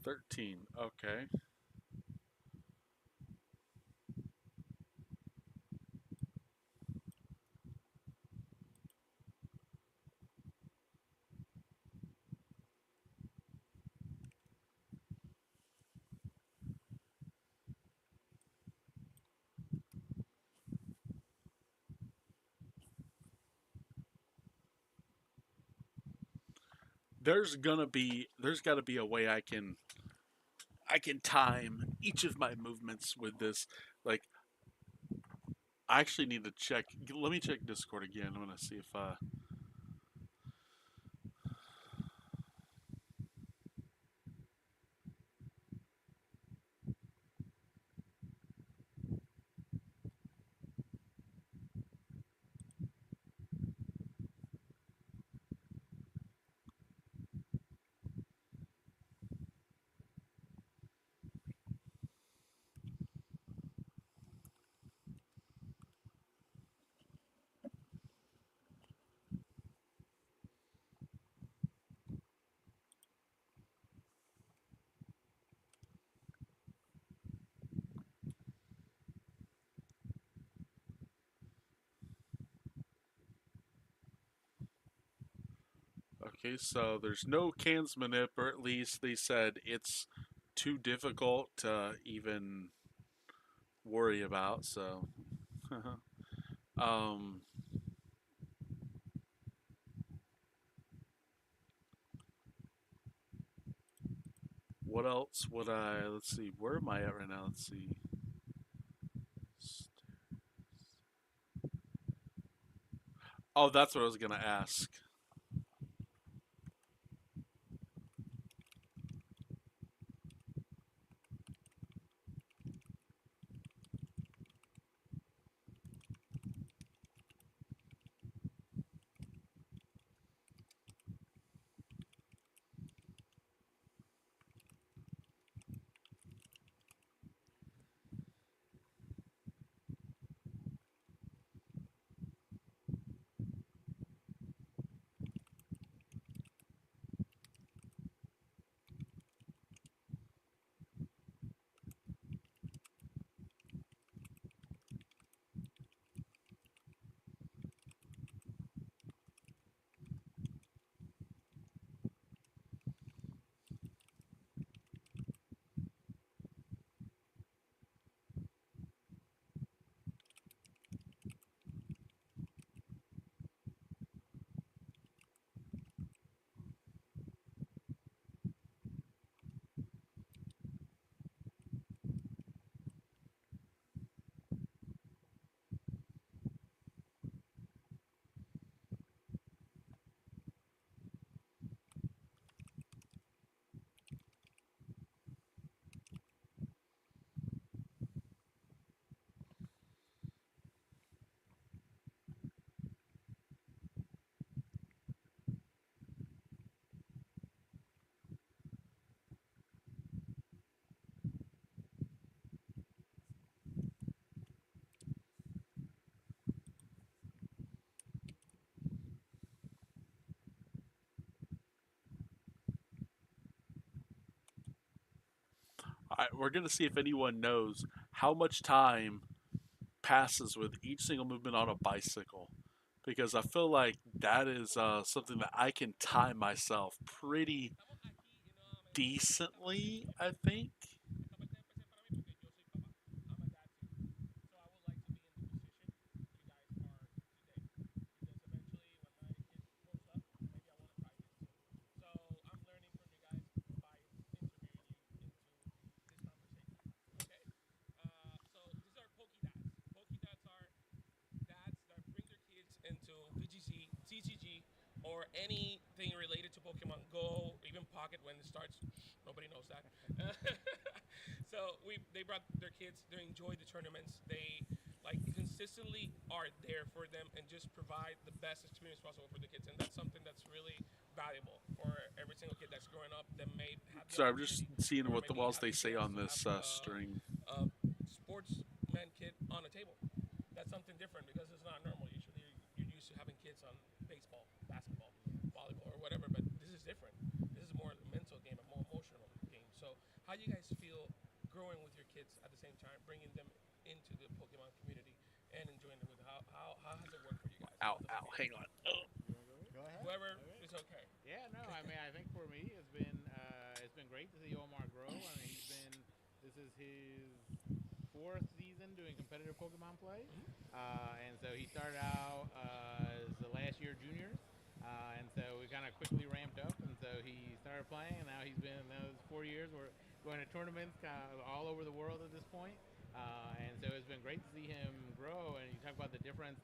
$13. Okay. There's got to be a way I can time each of my movements with this. Like, I actually need to check. Let me check Discord again. I'm gonna see if Okay, so there's no cans manip, or at least they said it's too difficult to even worry about. So, um, what else would I? Let's see. Where am I at right now? Let's see. Oh, that's what I was gonna ask. We're gonna see if anyone knows how much time passes with each single movement on a bicycle, because I feel like that is something that I can time myself pretty Estamos aquí, decently. I think. esta parte es especial para mí porque yo soy papá. I'm a dad too. So I would like to be in the position you guys are today. Because eventually when my kid grows up, maybe I want to try this too. So I'm learning from you guys by interviewing you into this conversation. Okay? So these are Pokey Dads. Pokey Dads are dads that bring their kids into VGC, TCG, or anything related to Pokemon Go, even Pocket when it starts. Shh, nobody knows that. So they brought their kids. They enjoy the tournaments. They like consistently are there for them and just provide the best experience possible for the kids. And that's something that's really valuable for every single kid that's growing up that may have the So I'm just opportunity seeing or what the maybe walls have they the say chance on to have this string. a sportsman kid on a table. That's something different because it's not normal. Usually you're used to having kids on baseball, basketball, volleyball, or whatever, but this is different. This is more a mental game, a more emotional game. So, how do you guys feel growing with your kids at the same time, bringing them into the Pokemon community and enjoying it with them? How has it worked for you guys? Ow, How does it ow, feel? hang on. You wanna go ahead? Go ahead. Whoever All right. is okay. Yeah, no, I mean, I think for me, it's been great to see Omar grow. I mean, this is his fourth season doing competitive Pokemon play, Mhm. and so he started out as the last year juniors, and so we kind of quickly ramped up, and so he started playing, and now he's been in those 4 years. We're going to tournaments kind of all over the world at this point, and so it's been great to see him grow. And you talk about the difference.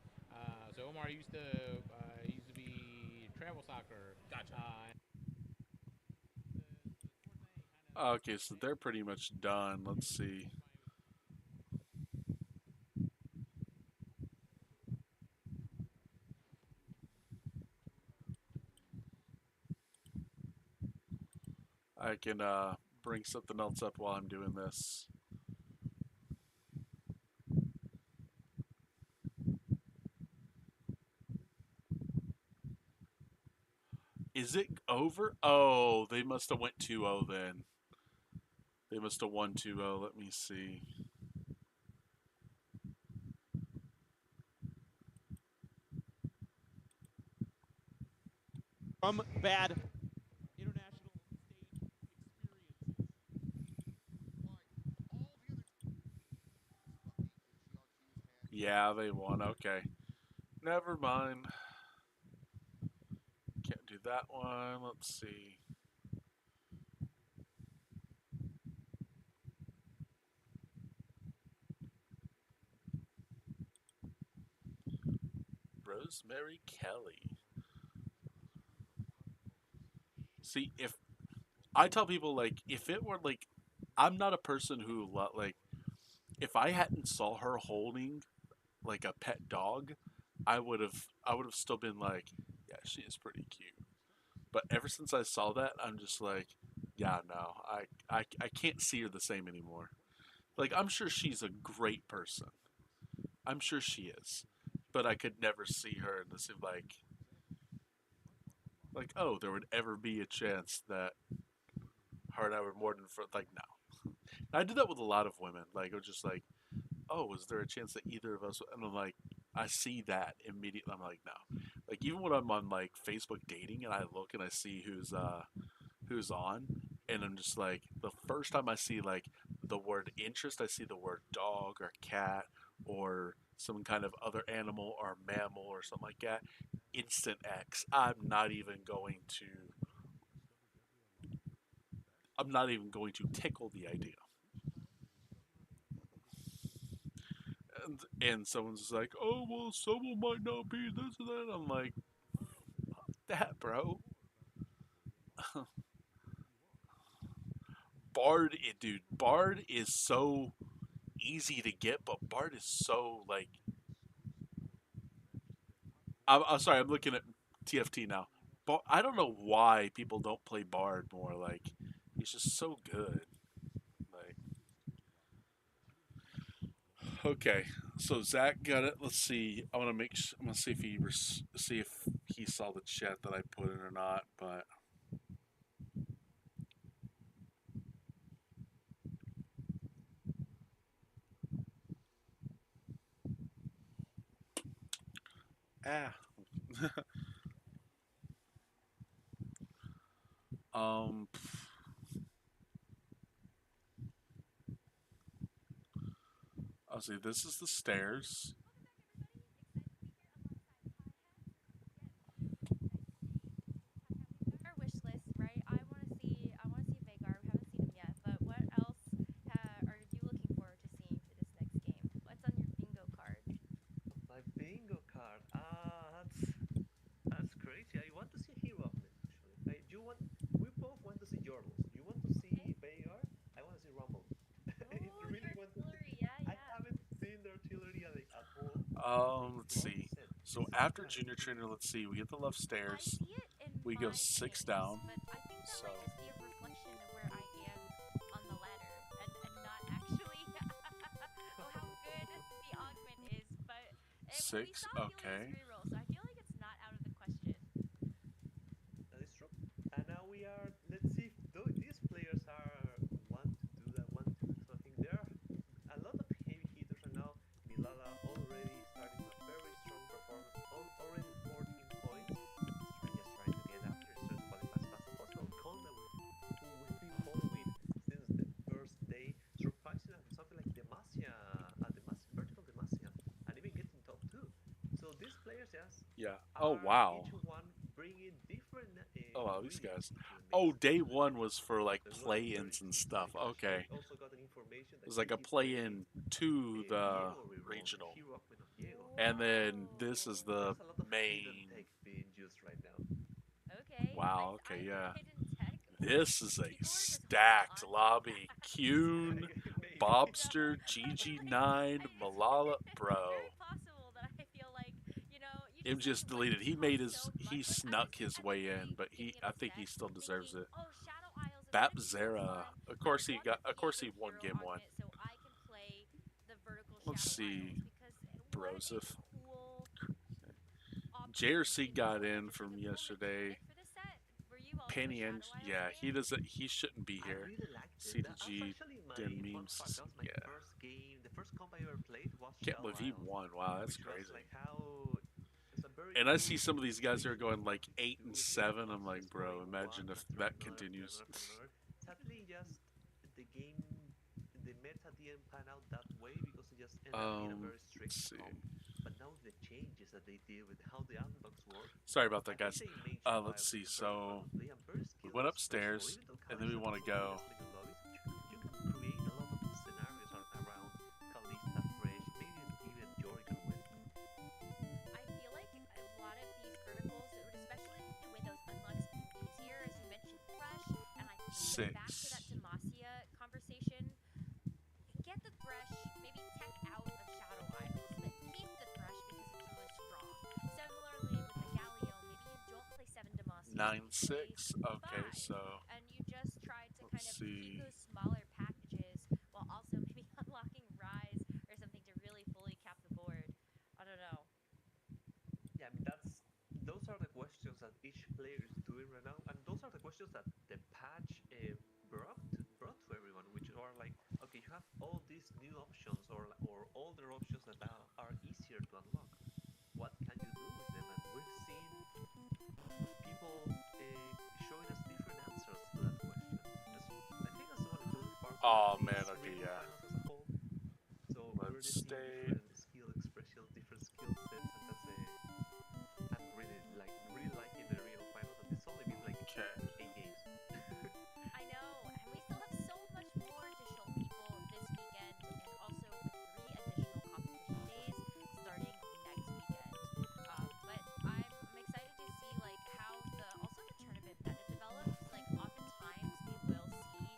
So Omar used to be travel soccer. Gotcha. Okay, so they're pretty much done. Let's see. I can bring something else up while I'm doing this. Is it over? Oh, they must have went 2-0 then. They must have won 2-0. Let me see. from bad international stage experiences. Yeah, they won. Okay. Never mind. Can't do that one. Let's see. Rosemary Kelly. See, if I tell people like if it were like I'm not a person who like if I hadn't saw her holding like a pet dog, I would have still been like, yeah, she is pretty cute. But ever since I saw that, I'm just like, yeah, no, I can't see her the same anymore. Like I'm sure she's a great person. I'm sure she is. But I could never see her in the same like oh, there would ever be a chance that her and I were more than like no. I do that with a lot of women. Like I'm just like, oh, is there a chance that either of us? And I'm like, I see that immediately. I'm like, no. Like even when I'm on like Facebook dating and I look and I see who's on, and I'm just like, the first time I see like the word interest, I see the word dog or cat or some kind of other animal or mammal or something like that. Instant X. I'm not even going to tickle the idea. And someone's just like, oh well, someone might not be this and that. I'm like, that, bro. Dude, Bard is so easy to get, but Bard is so like. I'm sorry, I'm looking at TFT now. But I don't know why people don't play Bard more. Like, he's just so good. Like, okay, so Zach got it. Let's see. I want to make. I'm gonna see if see if he saw the chat that I put in or not. But ah, um, I'll see. This is the stairs. Our wish list, right? I want to see Vagar. We haven't seen him yet, but what else are you looking forward to seeing for this next game? What's on your bingo card? My bingo card. That's crazy. I want to see Hero Upman actually. You want? We both want to see Yordles. You want to see Okay. Veigar? I want to see Rumble. I Oh, your really want to see. artillery. Yeah, I yeah. haven't seen the artillery like at all. Let's Well see. said. So This is after gonna junior be trainer, crazy. let's see. We get the left I stairs. see it in We go my 6 games, down. but I think that So might just be a reflection of where I am on the ladder and not actually oh, how good the augment is. But we 6. saw Helios Okay. reroll, so I feel like it's not out of the question. That is true. And now we are. Let's see if these players are want to do that, want to do something. There are a lot of heavy hitters right now. Milala already starting a very strong performance, already 14 points. Just trying to get after so to qualify as fast as possible. Kolda, who we've been following since the first day, surprising at something like Demacia, vertical Demacia, and even getting top two. So these players just Yeah. Oh are wow. each one bringing different Oh wow, these ingredients guys. into the Oh, mix. day one was for like So it's gonna be very play-ins and key. stuff. Cash Okay. also got an information It that was he like a is playing play-in to the Viego reroll, the regional, hero upgrade of Viego. and then this is Whoa. the There's a lot of hidden main. tech being used right now. Okay, Wow. I Okay. think Yeah. hidden tech. This is a People are just holding stacked on. lobby. Kuhn, Maybe. Bobster, Like, GG9, Malala, it's bro. very possible that I feel like you Him just like just like deleted. He talk made so he much. Like I'm snuck just his at the way in, but beginning I of a think he set still deserves thinking, it. oh, Shadow Isles is Bap gonna be so Zera, fun. of I course he want got. the Of course he Viego won hero game one. augment so I can play the vertical Let's Shadow Isles see, because what a Broseph. cool option JRC in got general in as a from deployment yesterday. unit for this set. Were you also a Penny and Shadow Isles yeah, he fan? doesn't. He shouldn't be I here. really liked it. That was CDG actually my did fun fact. memes. That was my Yeah, first game. The first comp I ever played was can't Shadow believe he Isles, won. Wow, that's which was crazy. like how it's a very And I see cool some of these guys that are going like to 8 do and with the 7. I'm icons, like, just bro, playing imagine one if after that another, after continues. another, after another. Sadly, just the game, the meta didn't pan out that way because it just ended up being a very Let's strict see. comp. But now the changes that they did with how the unlocks work, Sorry about I that, think guys. they made Child Let's see. very fun So to play and very we skilled went and expressible. upstairs, Even though and then we Kalista want to doesn't play go. as many lobbies, you can create a lot of scenarios around Kalista, Fresh, maybe even Jory can win. I feel like a lot of these verticals, especially with those unlocks being easier, as you mentioned, Thresh, and I think back to that 6. Demacia conversation. Get the Thresh, maybe tech out of Shadow Isles, but keep the Thresh because it's really strong. Similarly with the Galio, maybe you don't play 7 Demacia, 9 you play 6. Okay, 5, so and you just try to kind let's of keep see. those smaller packages while also maybe unlocking Rise or something to really fully cap the board. I don't know. Yeah, I mean those are the questions that each player is doing right now, and those are the questions that the patch brought to everyone, which are like, okay, you have all these new options or older options that are easier to unlock. What can you do with them? And we're seeing people showing us different answers to that question. I think that's one of the coolest parts Oh of man, these okay, regional yeah. finals as a whole. So we're Let's just seeing stay. different skill expression, different skill sets, and that's I'm really liking the regional finals. And it's only been like Okay. 8 games. I know, and we still have so much more additional people this weekend, and also with 3 additional competition days starting next weekend. But I'm excited to see like how the also the tournament meta develops. Like oftentimes we will see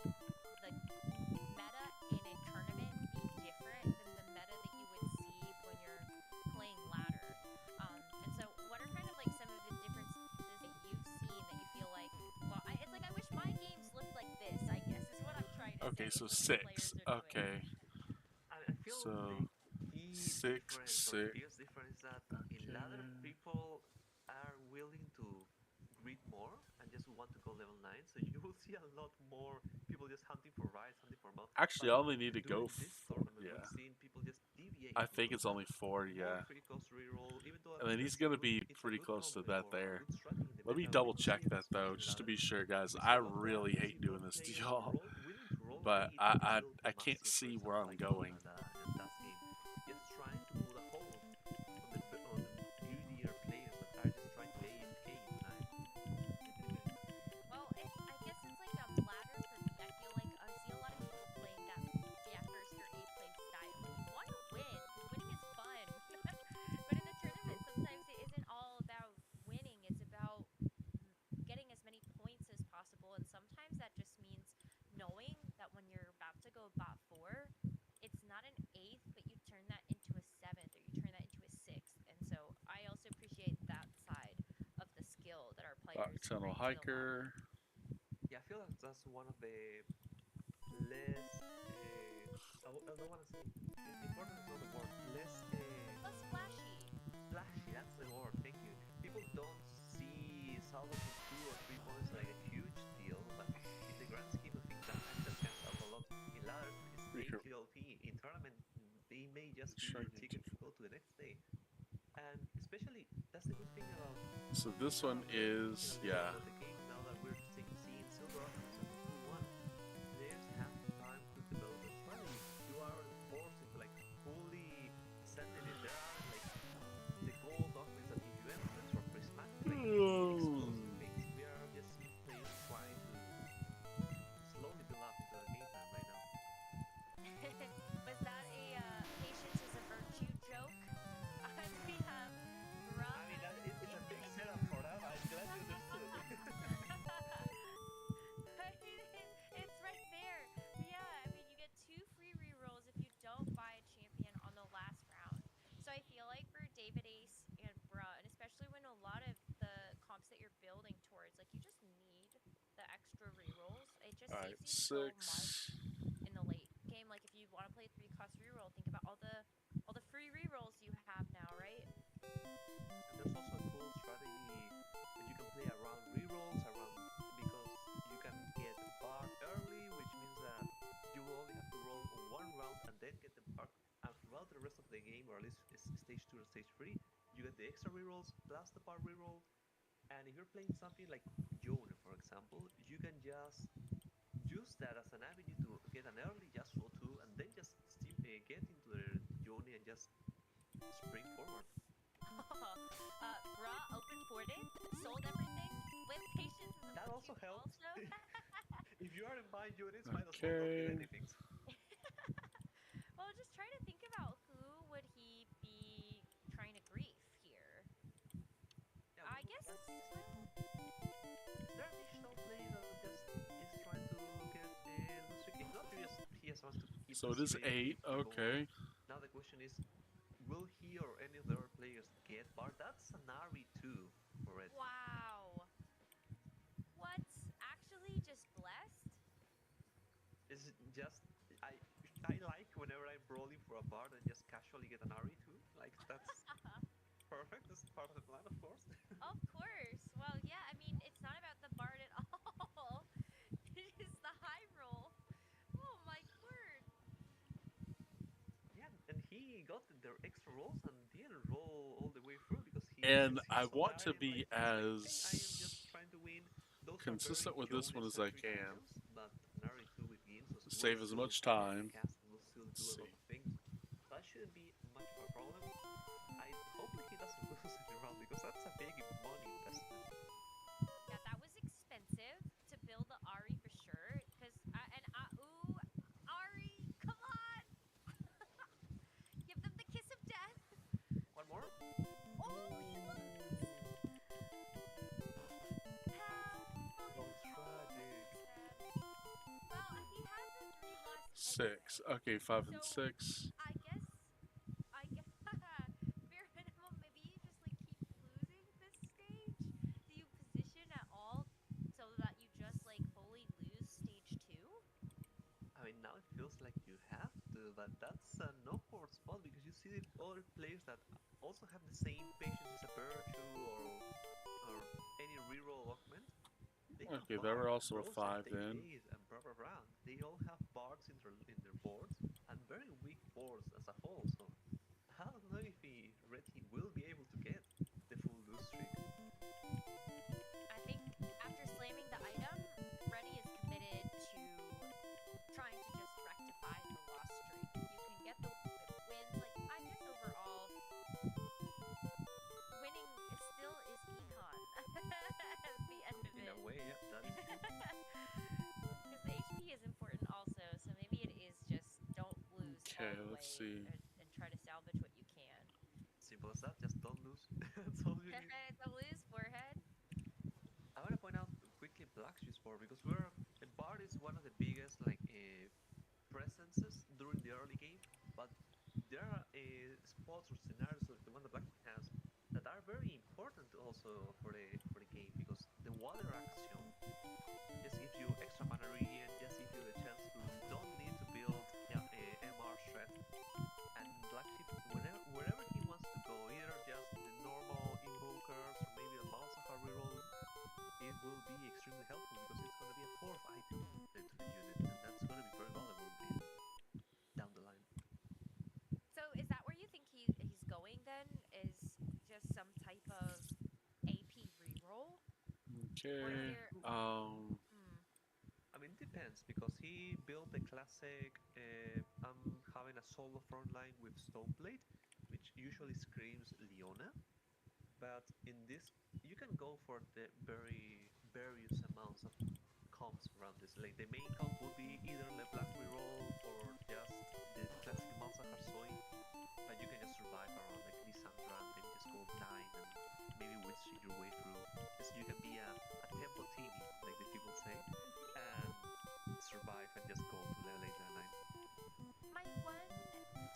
the meta in a tournament be different than the meta that you would see when you're playing ladder. And so what are kind of like some of the differences that you've seen that you feel like, well, it's like I wish my games looked like this, I guess, is what I'm trying to Okay, say. so Is what the 6. players are doing. Okay. I feel So the key 6 difference or the 6. biggest difference is that in Okay. ladder people are willing to greed more and just want to go level 9. So you will see a lot more people just hunting for rides, hunting for mouth. Actually, I only need to go During this 4. tournament, Yeah. we've seen people just deviate I from think those it's only patterns. 4. More Yeah. criticals reroll, even though And then he's that's a gonna good, be it's a pretty good close to combo that or a there. good strategy in the Let me meta. We double don't check see it that as much though, in just to ladder. be sure, guys. We see I a lot more. really We hate see doing more this to players y'all, willing to roll but 8 and build I can't Demacia, for see example, where I'm like going. and last game. Just trying to put a hold on the greedier players that are just trying to AFK tonight. Well, I guess it's like ladder for me. I feel like I see a lot of people playing that first year A play style. Like you want to win because winning is fun. But in the tournament, sometimes it isn't all about winning. It's about getting as many points as possible, and sometimes that just means knowing that when you're about to go bot 4, it's not an 8th, but you turn that into a 7th or you turn that into a 6th. And so I also appreciate that side of the skill that our players Tunnel bring to the ladder. hiker. Yeah, I feel like that's one of the less. I don't want to say important is not the word. Less Less flashy. flashy. That's the word. Thank you. People don't see salvos of 2 or 3 points like a huge deal, but in the grand scheme of things, sometimes that can help a lot. In ladders, it's HLP. In tournament, they may just be your ticket to go to the next day. And especially, that's the good thing about. So this one is, yeah. The game now that we're seeing Silver Archers and 2-1, players have time to develop a strategy. You are forced into like fully sending it. There are like the gold offerings that give you entrance or prismatic, like explosive things. We are just seeing players trying to slowly build up into the game plan right now. Was that a patience is a virtue joke? As we have Bruh. I mean, it's a big setup for that. I'm glad you understood. It's right there. Yeah, I mean, you get 2 free rerolls if you don't buy a champion on the last round. So I feel like for David Ace and Bruh, and especially when a lot of the comps that you're building towards, like you just need the extra rerolls. It just Alright, saves you so 6. much in the late game. Like if you want to play a 3-cost reroll, think about all the free rerolls you have now, right? And there's also a cool strategy that you can play around rerolls, because you can get bar early, which means that you will only have to roll on 1 round and then get the bar. And throughout the rest of the game, or at least stage 2 or stage 3, you get the extra rerolls plus the bar reroll. And if you're playing something like Yone, for example, you can just use that as an avenue to get an early just roll 2 and then just get into the Yone and just spring forward. Bra open ported, sold everything with patience is That also important helps. also. If you are in buying units, might as well don't Okay. get anything. Well, just try to think about who would he be trying to grief here. Yeah, I well, guess. is there an additional player that just is trying to get lose streak? If not, he just wants to keep So it is the CB 8. going. Okay. Now the question is, will he or any of the other players get bar? That's an RE2 for it. Wow. What's actually just blessed? It's just I like whenever I'm rolling for a bard and just casually get an RE2. Like that's perfect. That's part of the plan, of course. Of course. Well, yeah, I mean, it's not about the bard at all. It is the high roll. Oh my word. Yeah, and he got their extra rolls and didn't roll all the way through because And since he I saw want that to item, be like, he's like, okay, I am as just trying to win. Those consistent are with very this one as I Yone-centric can. items, but an RE2 with Ginsos will Save as still much time. cast and will still Let's do a see. lot of things. So that shouldn't be much of a problem. I hopefully he doesn't lose any round because that's a big money investment. Yeah, that was expensive to build the Ari for sure. Cause ooh, Ari, come on! Give them the kiss of death. One more? Oh, he looks. How Oh, tragic. Well, he had the 3 lost 6. Okay, 5 and So- 6. I guess bare minimum. Maybe you just like keep losing this stage. Do you position at all so that you just like fully lose stage 2? I mean, now it feels like you have to, but that's an awkward spot because you see the other players that also have the same patience as a Virtue or any reroll augment. They have Okay, there were bards, also a bros 5 like then. Days and Barbara Brown. They all have bards in their boards and very weak boards as a whole. So I don't know if Reddy will be able to get the full lose streak. I think after slamming the item, Reddy is committed to trying to just rectify the loss streak. If you can get the wins, like I guess overall, winning still is econ at the end of In it. a way, yeah, that is true. Because the HP is important also, so maybe it is just don't lose Okay, all the let's way see. and try to salvage what you can. Simple as that. Just don't lose. That's all you need. Don't lose, forehead. I want to point out quickly Black Shoes board because Bard is one of the biggest presences during the early game, but there are spots or scenarios like the one that Blackpool has that are very important also for the game because the water action just gives you extra mana regen, just gives you the chance to don't need to build MR shred. And Black Sheep, wherever he wants to go, either just the normal invokers or maybe a Malzahar reroll, it will be extremely helpful because it's going to be a 4th item to the unit, and that's going to be very valuable down the line. So is that where you think he's going then? Is just some type of AP reroll? Okay. Hmm. I mean, it depends because he built the classic. I'm having a solo front line with Stoneblade, which usually screams Leona. But in this, you can go for the various amounts of comps around this. Like the main comp would be either the Black reroll or just the classic Malzahar Soy. But you can just survive around like Lissandra and then just go 9 and maybe win streak your way through. Because you can be a tempo TV, like the people say, and survive and just go to the later 9. My one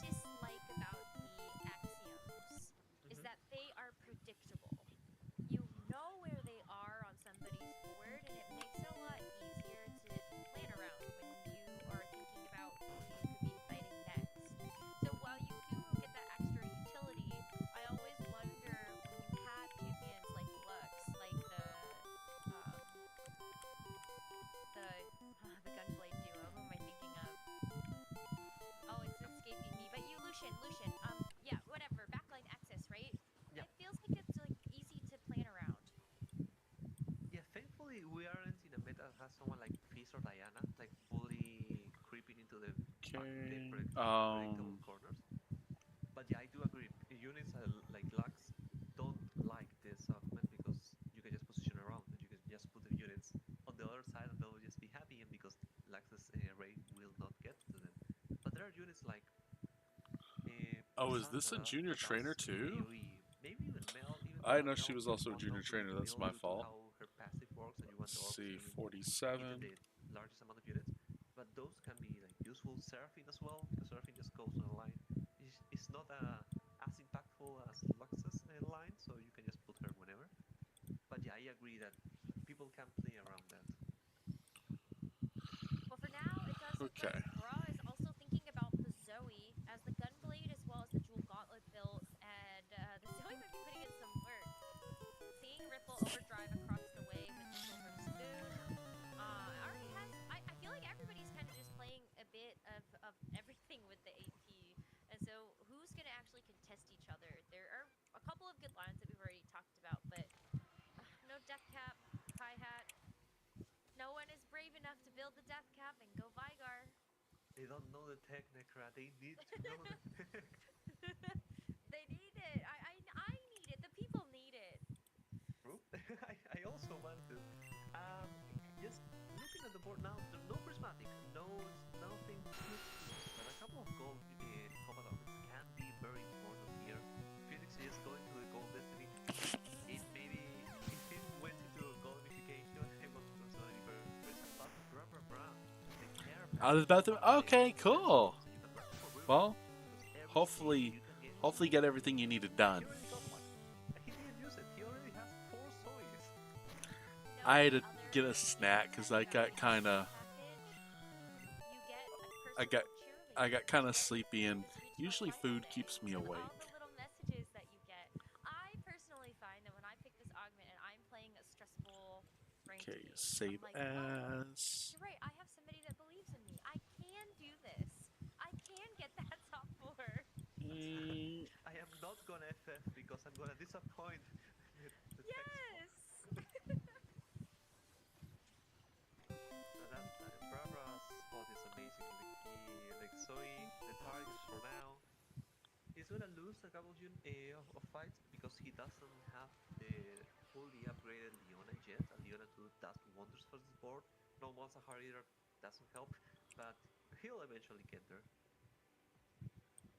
dislike about the axioms is that they are predictable. You know where they are on somebody's board, and it makes it a lot easier to plan around when you are thinking about who you could be fighting next. So while you do get that extra utility, I always wonder when you have champions like Lux, like the Gunblade duo. Who am I thinking of? Oh, it's escaping me. But you, Lucian. Yeah, whatever. Backline access, right? Yeah. It feels predictable Um, corners. But yeah, I do agree. Units like Lux don't like this augment because you can just position around and you can just put the units on the other side and they'll just be happy and because Lux's rate will not get to them. But there are units like oh, is this a Lissandra junior that trainer does too? maybe even Mel, even I though know she Mel was also a won't junior normally trainer. That's build my due to fault. how her passive works and you want Let's the orcs see, in 47. the largest amount of units. But those can be like useful. Seraphine as well, because Seraphine just goes on a line. It's not as impactful as Lux's line, so you can just put her whenever. But yeah, I agree that people can play around that. Well, for now, it does look like Okay. Bra is also thinking about the Zoe as the Gunblade as well as the Jewel Gauntlet builds, and the Zoe might be putting in some work. Seeing Ripple overdrive across the way with the Silver Spoon, already has. I feel like everybody's kind of just playing a bit of everything with the AP, and so who's going to actually contest each other? There are a couple of good lines that we've already talked about, but no Death Cap, Kai Hat. No one is brave enough to build the Death Cap and go Vigar. They don't know the tech, Necra. They need to know the tech. They need it. I need it. The people need it. True. I also want to. Just looking at the board now, there's no prismatic, nothing too close, but a couple of gold combat elements can be very important here. Phoenix is going to the gold destiny. It maybe if it went into a gold unification, it was going to be very sad. But bra, the care I was about to. Okay, cool. so you can run for real. Well, Because every hopefully, you can get. hopefully, get everything you needed done. He already got one. He didn't use it. He already has 4 soys. No, I had to other get a than snack because I that got kind of, package, you get a I got, personal I got kind of cheerleader sleepy, and to reach usually my food life keeps me with awake. all the little messages that you get. I personally find that when I pick this augment and I'm playing a stressful ranked Okay, game, save I'm like, oh, as. you're right. I have somebody that believes in me. I can do this. I can get that top 4. Mm, I am not gonna FF because I'm gonna disappoint the tech spot. Yes. That Brabra's spot is amazing. Like Zoe, the target for now. He's gonna lose a couple of fights because he doesn't have the fully upgraded Leona yet. And Leona 2 does wonders for this board. No Monster Heart either doesn't help, but he'll eventually get there.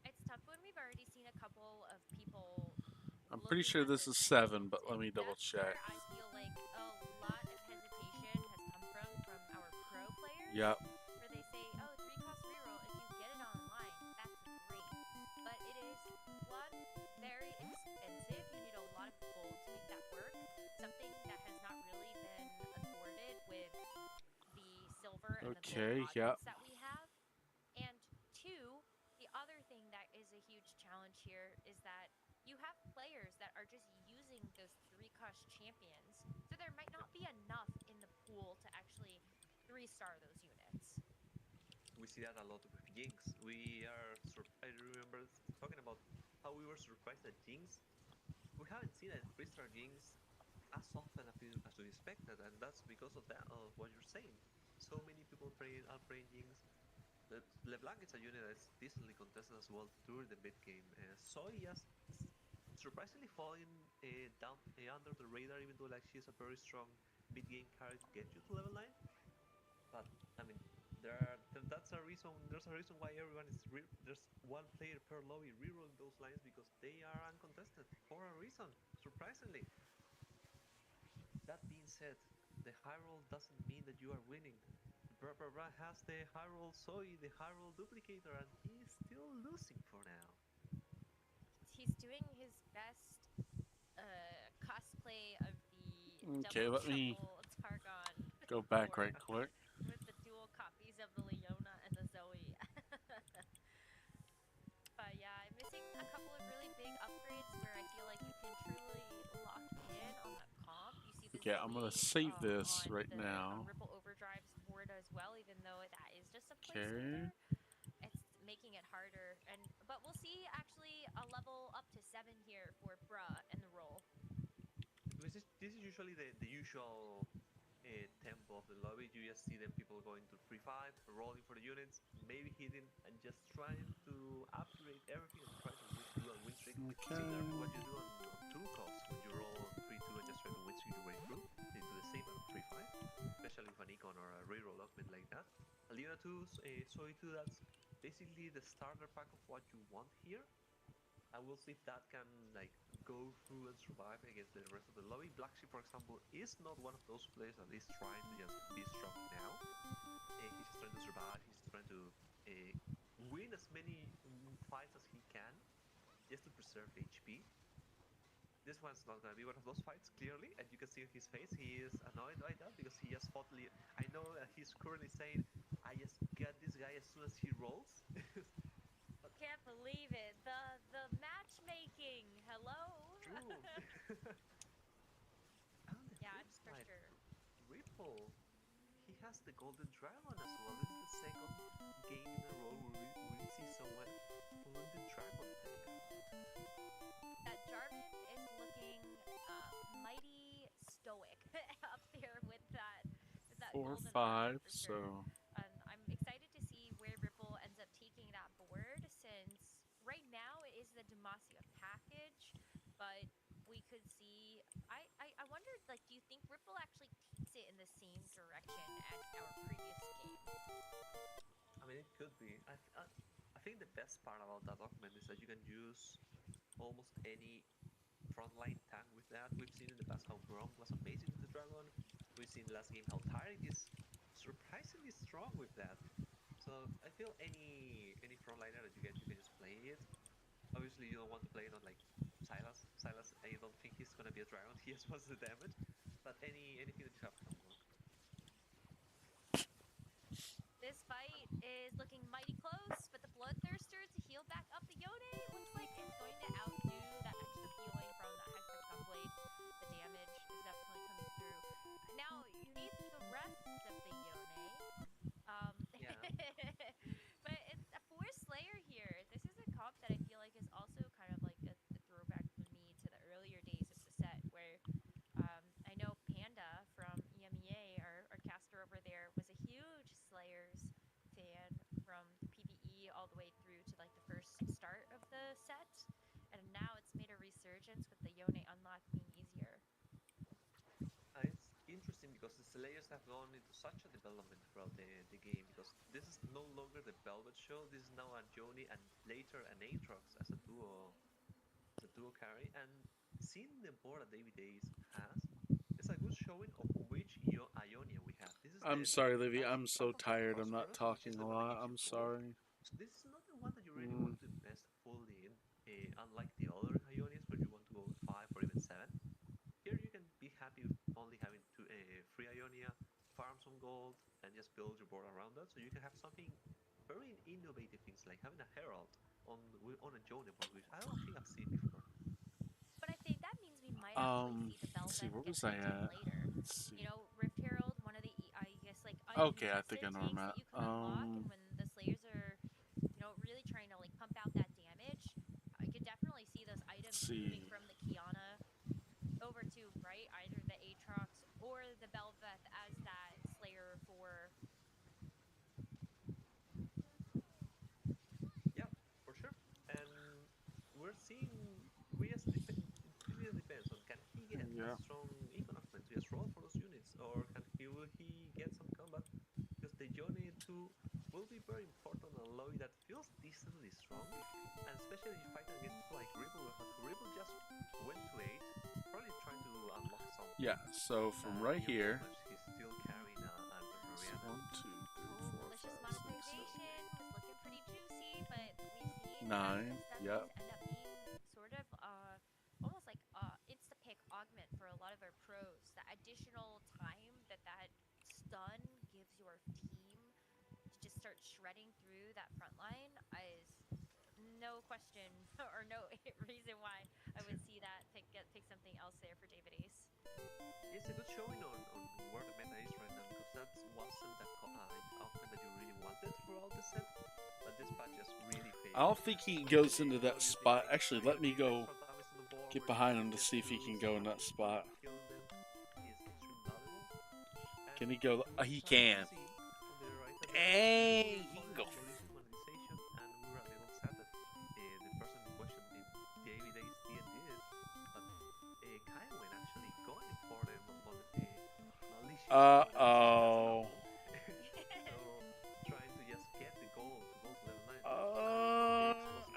It's tough when we've already seen a couple of people I'm pretty looking sure at this their is 7, teams, but let and me double that's check. where I feel like a lot of hesitation has come from our pro players. Yep. Where they say, oh, 3-cost reroll, if you get it online, that's great. But it is, one, very expensive. You need a lot of gold to make that work. Something that has not really been afforded with the silver and Okay, the gold yep. augments that we have. And two, the other thing that is a huge challenge here is that you have players that are just using those 3-cost champions, so there might not be enough in the pool to actually 3-star those units. We see that a lot with Jinx. I remember talking about how we were surprised at Jinx. We haven't seen a 3-star Jinx as often as we expected, and that's because of that, of what you're saying. So many people are playing Jinx. LeBlanc is a unit that's decently contested as well during the mid game. Soy just surprisingly falling down under the radar, even though like she's a very strong mid game carry to get you to level 9. But I mean, that's a reason. There's a reason why everyone is there's one player per lobby rerolling those lines because they are uncontested for a reason. Surprisingly. That being said, the high roll doesn't mean that you are winning. Bra has the high roll Soy, the high roll duplicator, and he's still losing for now. He's doing his best cosplay of the Okay, double let me shuffle Targon go back board right quick. with the dual copies of the Leona and the Zoe. But yeah, I'm missing a couple of really big upgrades where I feel like you can truly lock in on that comp. You see the Okay, I'm gonna Zoe save this on right the now. Ripple Overdrive's board as well, even though that is just a Okay. placeholder. It's making it harder, but we'll see actually a level up to 7 here for Bruh and the roll. This is usually the usual tempo of the lobby. You just see them people going to 3-5, rolling for the units, maybe hitting and just trying to upgrade everything and try to do a win streak. Okay. Similar to what you do on Tool Cost when you roll on 3-2 and just try to win streak your way through. They do the same on 3-5, especially with an icon or a reroll augment like that. Leona 2, Soy 2, that's basically the starter pack of what you want here. I will see if that can like go through and survive against the rest of the lobby. Black Sheep, for example, is not one of those players that is trying to just be strong now. He's just trying to survive. He's trying to win as many fights as he can, just to preserve HP. This one's not gonna be one of those fights, clearly, and you can see on his face he is annoyed by that because he just fought. I know that he's currently saying, "I just get this guy as soon as he rolls." Can't believe it. The matchmaking. Hello. True. On the Yeah, flip for side, sure. Ripple, he has the Golden Dragon as well. This is the second game in a row where we see someone pulling the Dragon deck. That Jarvan is looking mighty stoic up there with that 4, golden 5. for sure. So I'm excited to see where Ripple ends up taking that board, since right now it is the Demacia package, but we could see. I wonder, like, do you think Ripple actually takes it in the same direction as our previous game? I mean, it could be. I think the best part about that augment is that you can use almost any frontline tank with that. We've seen in the past how Grom was amazing with the Dragon. We've seen last game how Tyrant is surprisingly strong with that. So I feel any frontliner that you get, you can just play it. Obviously, you don't want to play it on like Sylas. Sylas, I don't think he's gonna be a Dragon. He just wants the damage. But anything that you have can work. This fight is looking mighty close, but the Bloodthirster to heal back up the Yone looks like it's going to outdo that extra healing from that Hextech Gunblade. The damage is definitely coming through. Now, you need the rest of the Yone. Yeah. But it's a Force Slayer here. This is a comp that I feel like is also kind of like a throwback for me to the earlier days of the set, where I know Panda from EMEA, our caster over there, was a huge Slayers fan from the PvE all the way through to like the first start of the set, and now it's made a resurgence with the Yone unlock being easier. It's interesting because the Slayers have gone into such a development throughout the game, because this is no longer the Velvet Show. This is now a Joni and later an Aatrox as a duo carry, and seeing the board that David Ace has, it's a good showing of which Ionia we have. This is I'm the sorry, Livy. top I'm so of the tired. I'm not Prosperous, which is talking the a one that lot. gives you I'm gold. sorry. So this is not the one that you really want to invest fully in, unlike the other Ionias where you want to go with 5 or even 7. Here you can be happy with only having 3 Ionia, farm some gold, and just build your board around that. So you can have something very innovative things like having a Herald on a Jone board, which I don't think I've seen before. But I think that means we might actually see the Let's see, Bel'Veth where get was I hinted at? later. Let's see. You know, Rift Herald, one of the, I guess, like, Okay, I think I uncontested know where I'm tanks at. that you can unlock, and when the Slayers are, you know, really trying to, like, pump out that damage, I could definitely see those items moving see. from the Kiana over to, right, either the Aatrox or the Bel'Veth as that Slayer for... Yeah, for sure. And we're seeing, it really depends on, can he get a Yeah. strong econ augment to just roll for those units, or will he get some combat? Because the Johnny 2 will be very important on a lobby that feels decently strong, and especially if you fight against people like Ripple, but Ripple just went to 8, probably trying to unlock some. Yeah, so from right new here. damage. He's still carrying a So Mariana. 1, 2, 3, 4, 5, Malicious 6, 7. monetization was looking pretty juicy, but we've seen 9, that yep. end up being sort of almost like insta-pick augment for a lot of our pros. That additional time that stun gives your team to just start shredding through that front line is no question or no reason why I would see that pick something else there for David Ace. It's a good showing on where the meta is right now, because that wasn't the outfit that you really wanted throughout the set, but this patch just really failed. I don't think he goes into that spot. Actually, let me go get behind him to see if he can go in that spot. Can he go? He can. Hey, he can go Uh-oh. So trying to just get the goal to go to level 9.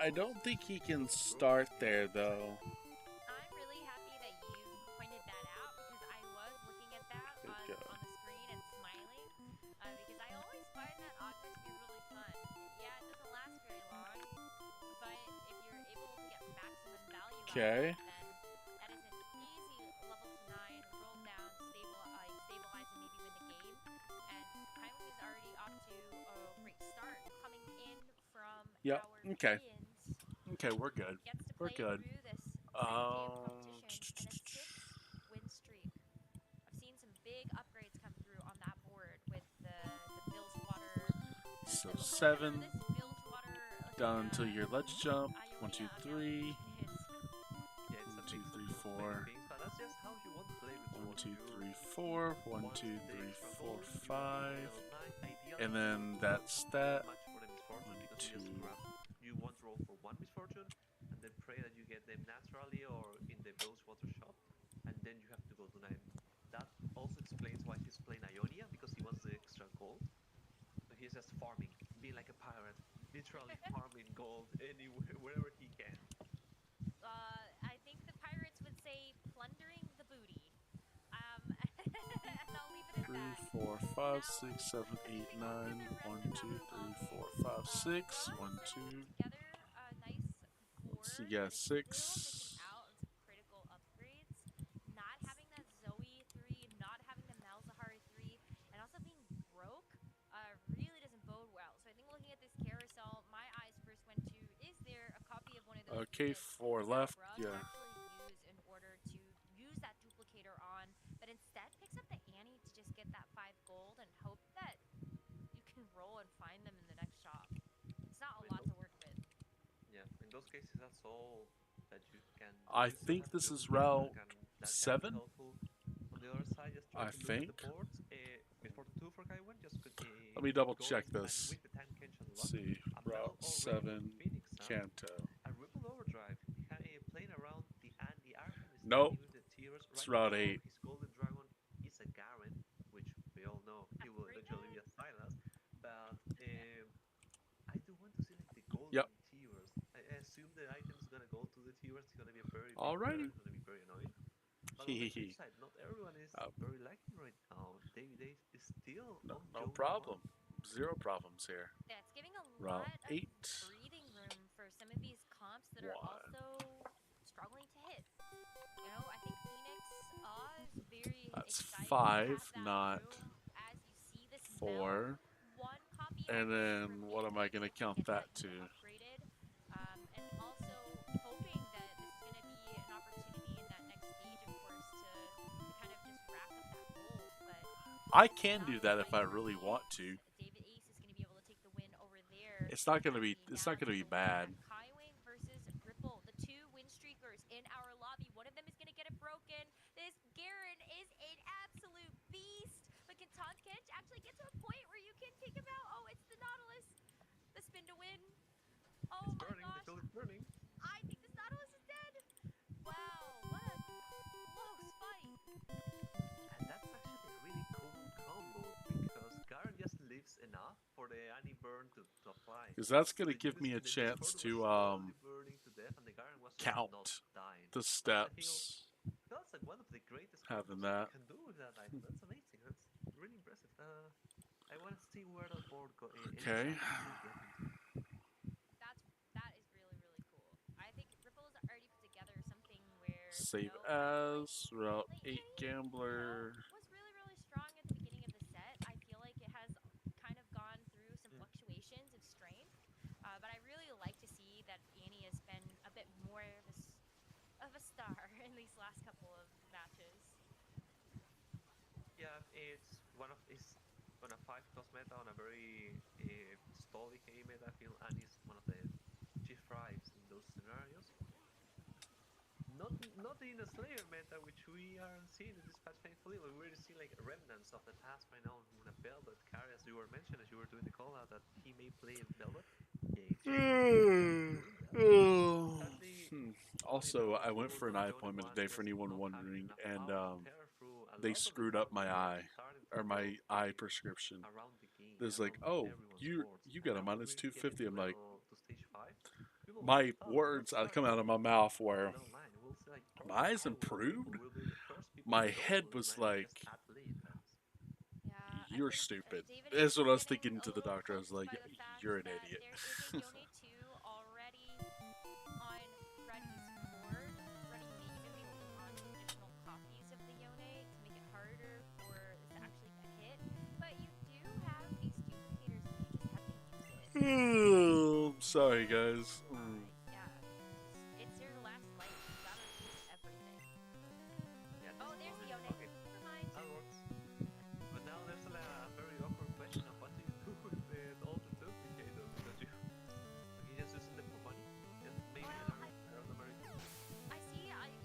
I don't think he can start there, though. I'm really happy that you pointed that out because I was looking at that Good on God. the screen and smiling because I always find that Ogre to be really fun. Yeah, it doesn't last very long, but if you're able to get maximum value Okay. out of it, then that is an easy level to 9 roll down, stabilize, and maybe win the game. And Kaimu is already off to a great start, coming in from Yep, our okay. Billions. Okay, we're good. Gets to We're play good. through this second day of competition and a 6-win streak. I've seen some big upgrades come through on that board with the Bilgewater. So It looks like 7 this Bilgewater, down to your ledge jump. Ionia 1, 2, amount 3. is Yeah, it's a 1, 2, mix 3, of 4. many things, but that's just how you want to play with 1, Swords. 2, You 3, 4. 1, want 2, the 3, extra 4, gold, you 5. level 9, ideally And then that's that. much for the misfortune because you 2. just grab, you want to roll for 1 misfortune and then pray that you get them naturally or in the Bilgewater shop, and then you have to go to 9. That also explains why he's playing Ionia, because he wants the extra gold. So he's just farming, being like a pirate, literally farming gold anywhere, wherever he can. I think the pirates would say plundering the booty. And I'll leave it at 3, that. 4, 5, 6, 7, 8, 9. 1, 2, 3, 4, 5, 6. 1, 2. Together, nice Let's see, board, yeah, but it's still 6. missing out on some critical upgrades. Not having that Zoe 3, not having the Malzahar 3, and also being broke really doesn't bode well. So I think looking at this carousel, my eyes first went to, is there a copy of one of those Okay, units 4 that left. Rug Yeah. actually use in order to use that duplicator on, but instead picks up the Annie to just get that 5 gold and hope that you can roll and find them in the next shop. It's not a lot to work with. Yeah, in those cases, that's all that you can do. I You still think have this is Duplicator route that can be 7. helpful. On the other side, just try I to look at think. the boards. Before the 2 for Kaiwan, just Let me double go check and this. with the Time Kenshin Let's Lock. see. A Mel Route already 7. in Phoenix now. Kanto. A Ripple Overdrive, playing around the Andy Arkham is Nope. with the Tears. It's Right Route now, 8. his Golden Dragon is a Garen, which we all know he will eventually be a Silas. But I do want to see like the Golden Yep. Tears. I assume the item is gonna go to the Tears. It's gonna be a very big Alrighty. burn. It's gonna be very annoying. But on the flip Hehehe. side, not everyone is very lucky right now. They is still No, on no Joe problem. 1. Zero problems here. Yeah, it's giving a Route lot of 8. breathing room for some of these comps that are 1. also struggling to hit. You know, I think Phoenix is very That's excited 5, to have that not room as you see this 4. one copy And of then this what am I remaining gonna count get that unit to? upgraded, and also hoping that this is going to be an opportunity in that next stage, of course, to kind of just rack up that gold. But I can do that if I really want to. David Ace is going to be able to take the win over there. It's not gonna be. Now It's not gonna be just looking bad. at Kaiwing versus Ripple, the 2 win streakers in our lobby. One of them is going to get it broken. This Garen is an absolute beast. But can Tonkench actually get to a point where you can think about, oh, it's the Nautilus, the spin to win? Oh It's my burning. gosh. The field is burning. I think this Nautilus is dead. Wow, what a close fight. And that's actually a really cool combo because Garen just lives enough for the Annie burn to apply. Because that's gonna The give me a Discord chance was to slowly burning to death, and the Garen was just count not dying. the I think steps. that's like one of the greatest Having combos that. you can do with that item. That's amazing. That's really impressive. I want to see where the board Okay. That is really, really cool. I think Ripple's already put together something where Save you know, as Route like, 8 was Gambler. really, really strong at the beginning of the set. I feel like it has kind of gone through some fluctuations of strength, but I really like to see that Annie has been a bit more of a star in these last couple of matches. Yeah, it's one of 5 cost meta on a very stally heavy meta. I feel Annie's one of the chief tribes in those scenarios. Not in a Slayer meta, which we are seeing in this patch, thankfully. We already see like remnants of the past right now on a Velvet carry, as you were mentioning, as you were doing the call out that he may play Velvet. Also, I went for an eye appointment today for anyone wondering, and they screwed up my eye. or my eye prescription. around the game, There's like, around oh, everyone's you boards. you And got a now that minus we're two getting fifty. to I'm like, level to stage 5, people will my start, will words start come out of my mouth where playing online. We'll say like, my probably eyes I will be improved. the first people My to go head to was online and like, just add lead. Yeah, I you're think stupid. David That's Ace what is I was getting thinking a to the little doctor. I was poked like, by the fact you're an that idiot. there is a Yone 2 already on Freddy's board. Freddy may even be holding on to additional copies of the Yone to make it harder for this to actually get hit. But you do have these duplicators and you just have to use it. I'm sorry, guys. Yeah, it's your last life. You gotta use everything. Yeah, Oh, this there's the one. Yone. Okay, Never mind. that works. But now there's a very awkward question of what do you do with the Ultra Duplicator? Because you just using them for money? Just maybe Well, I don't know, American.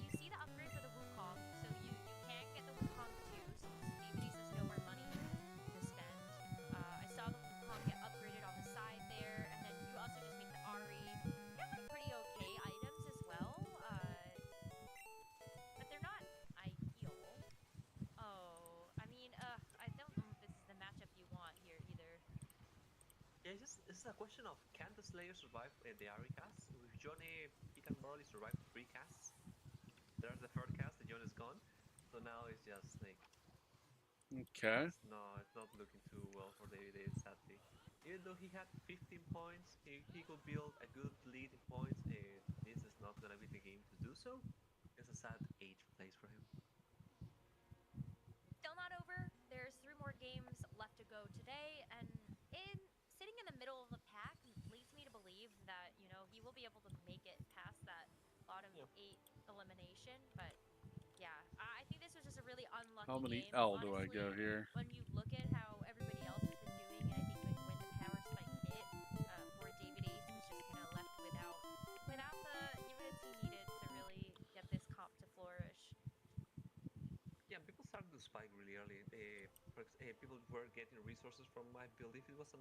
you see the upgrade for the Wukong, so you can get the Wukong too, since DVDs is no more money to spend. I saw the Wukong get upgraded on the side there, and then you also just make the Ari. They're pretty okay items as well, but they're not ideal. Oh, I mean, I don't know if this is the matchup you want here either. Yeah, it's a question of can the Slayer survive the Ari cast? With Johnny, he can barely survive 3 casts. There's the third cast, the Johnny is gone. So now it's just like, Okay. it's not looking too well for David, sadly. Even though he had 15 points, he could build a good lead in points. This is not gonna be the game to do so. It's a sad 8th place for him. Still not over. There's 3 more games left to go today, and sitting in the middle of the pack leads me to believe that he will be able to make it past that bottom Yeah. 8 elimination. But yeah, I think this was just a really unlucky How many game. L do I Honestly, go here? when you look at how everybody else has been doing, and I think like when the power spike hit, poor David Ace was just kind of left without the units he needed to really get this comp to flourish. Yeah, people started to spike really early. People were getting resources from, I believe it was a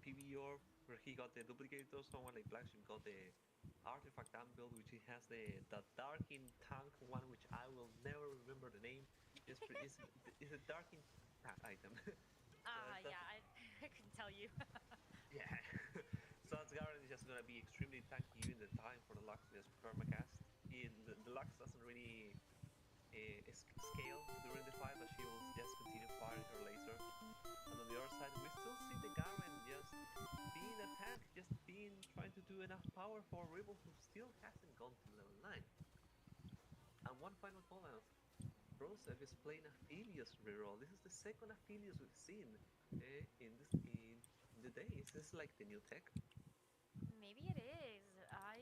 PBR where he got the duplicator. Someone like Blackship got the artifact amp build, which he has the Darkin tank one, which I will never remember the name. It's a Darkin item. Yeah, I couldn't tell you. Yeah. So Asgard is just gonna be extremely tanky in the time for the Lux just permacast. The Lux doesn't really scale during the fight, but she will just continue firing her laser. And on the other side, we still see the Garen just being a tank, just trying to do enough power for Ribble, who still hasn't gone to level 9. And one final comment. Brosev is playing Aphelios reroll. This is the second Aphelios we've seen in the day. Is this like the new tech? Maybe it is. I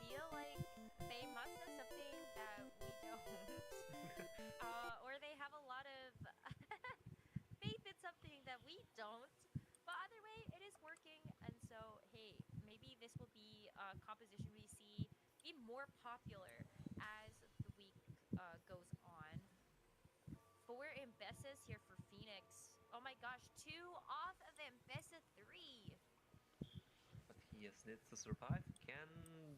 feel like they must know something that we don't. Or they have a lot of faith in something that we don't. But either way, it is working. And so, hey, maybe this will be a composition we see be more popular as the week goes on. 4 Ambesses here for Phoenix. Oh my gosh, 2 off of Ambessa 3. But he just needs to survive.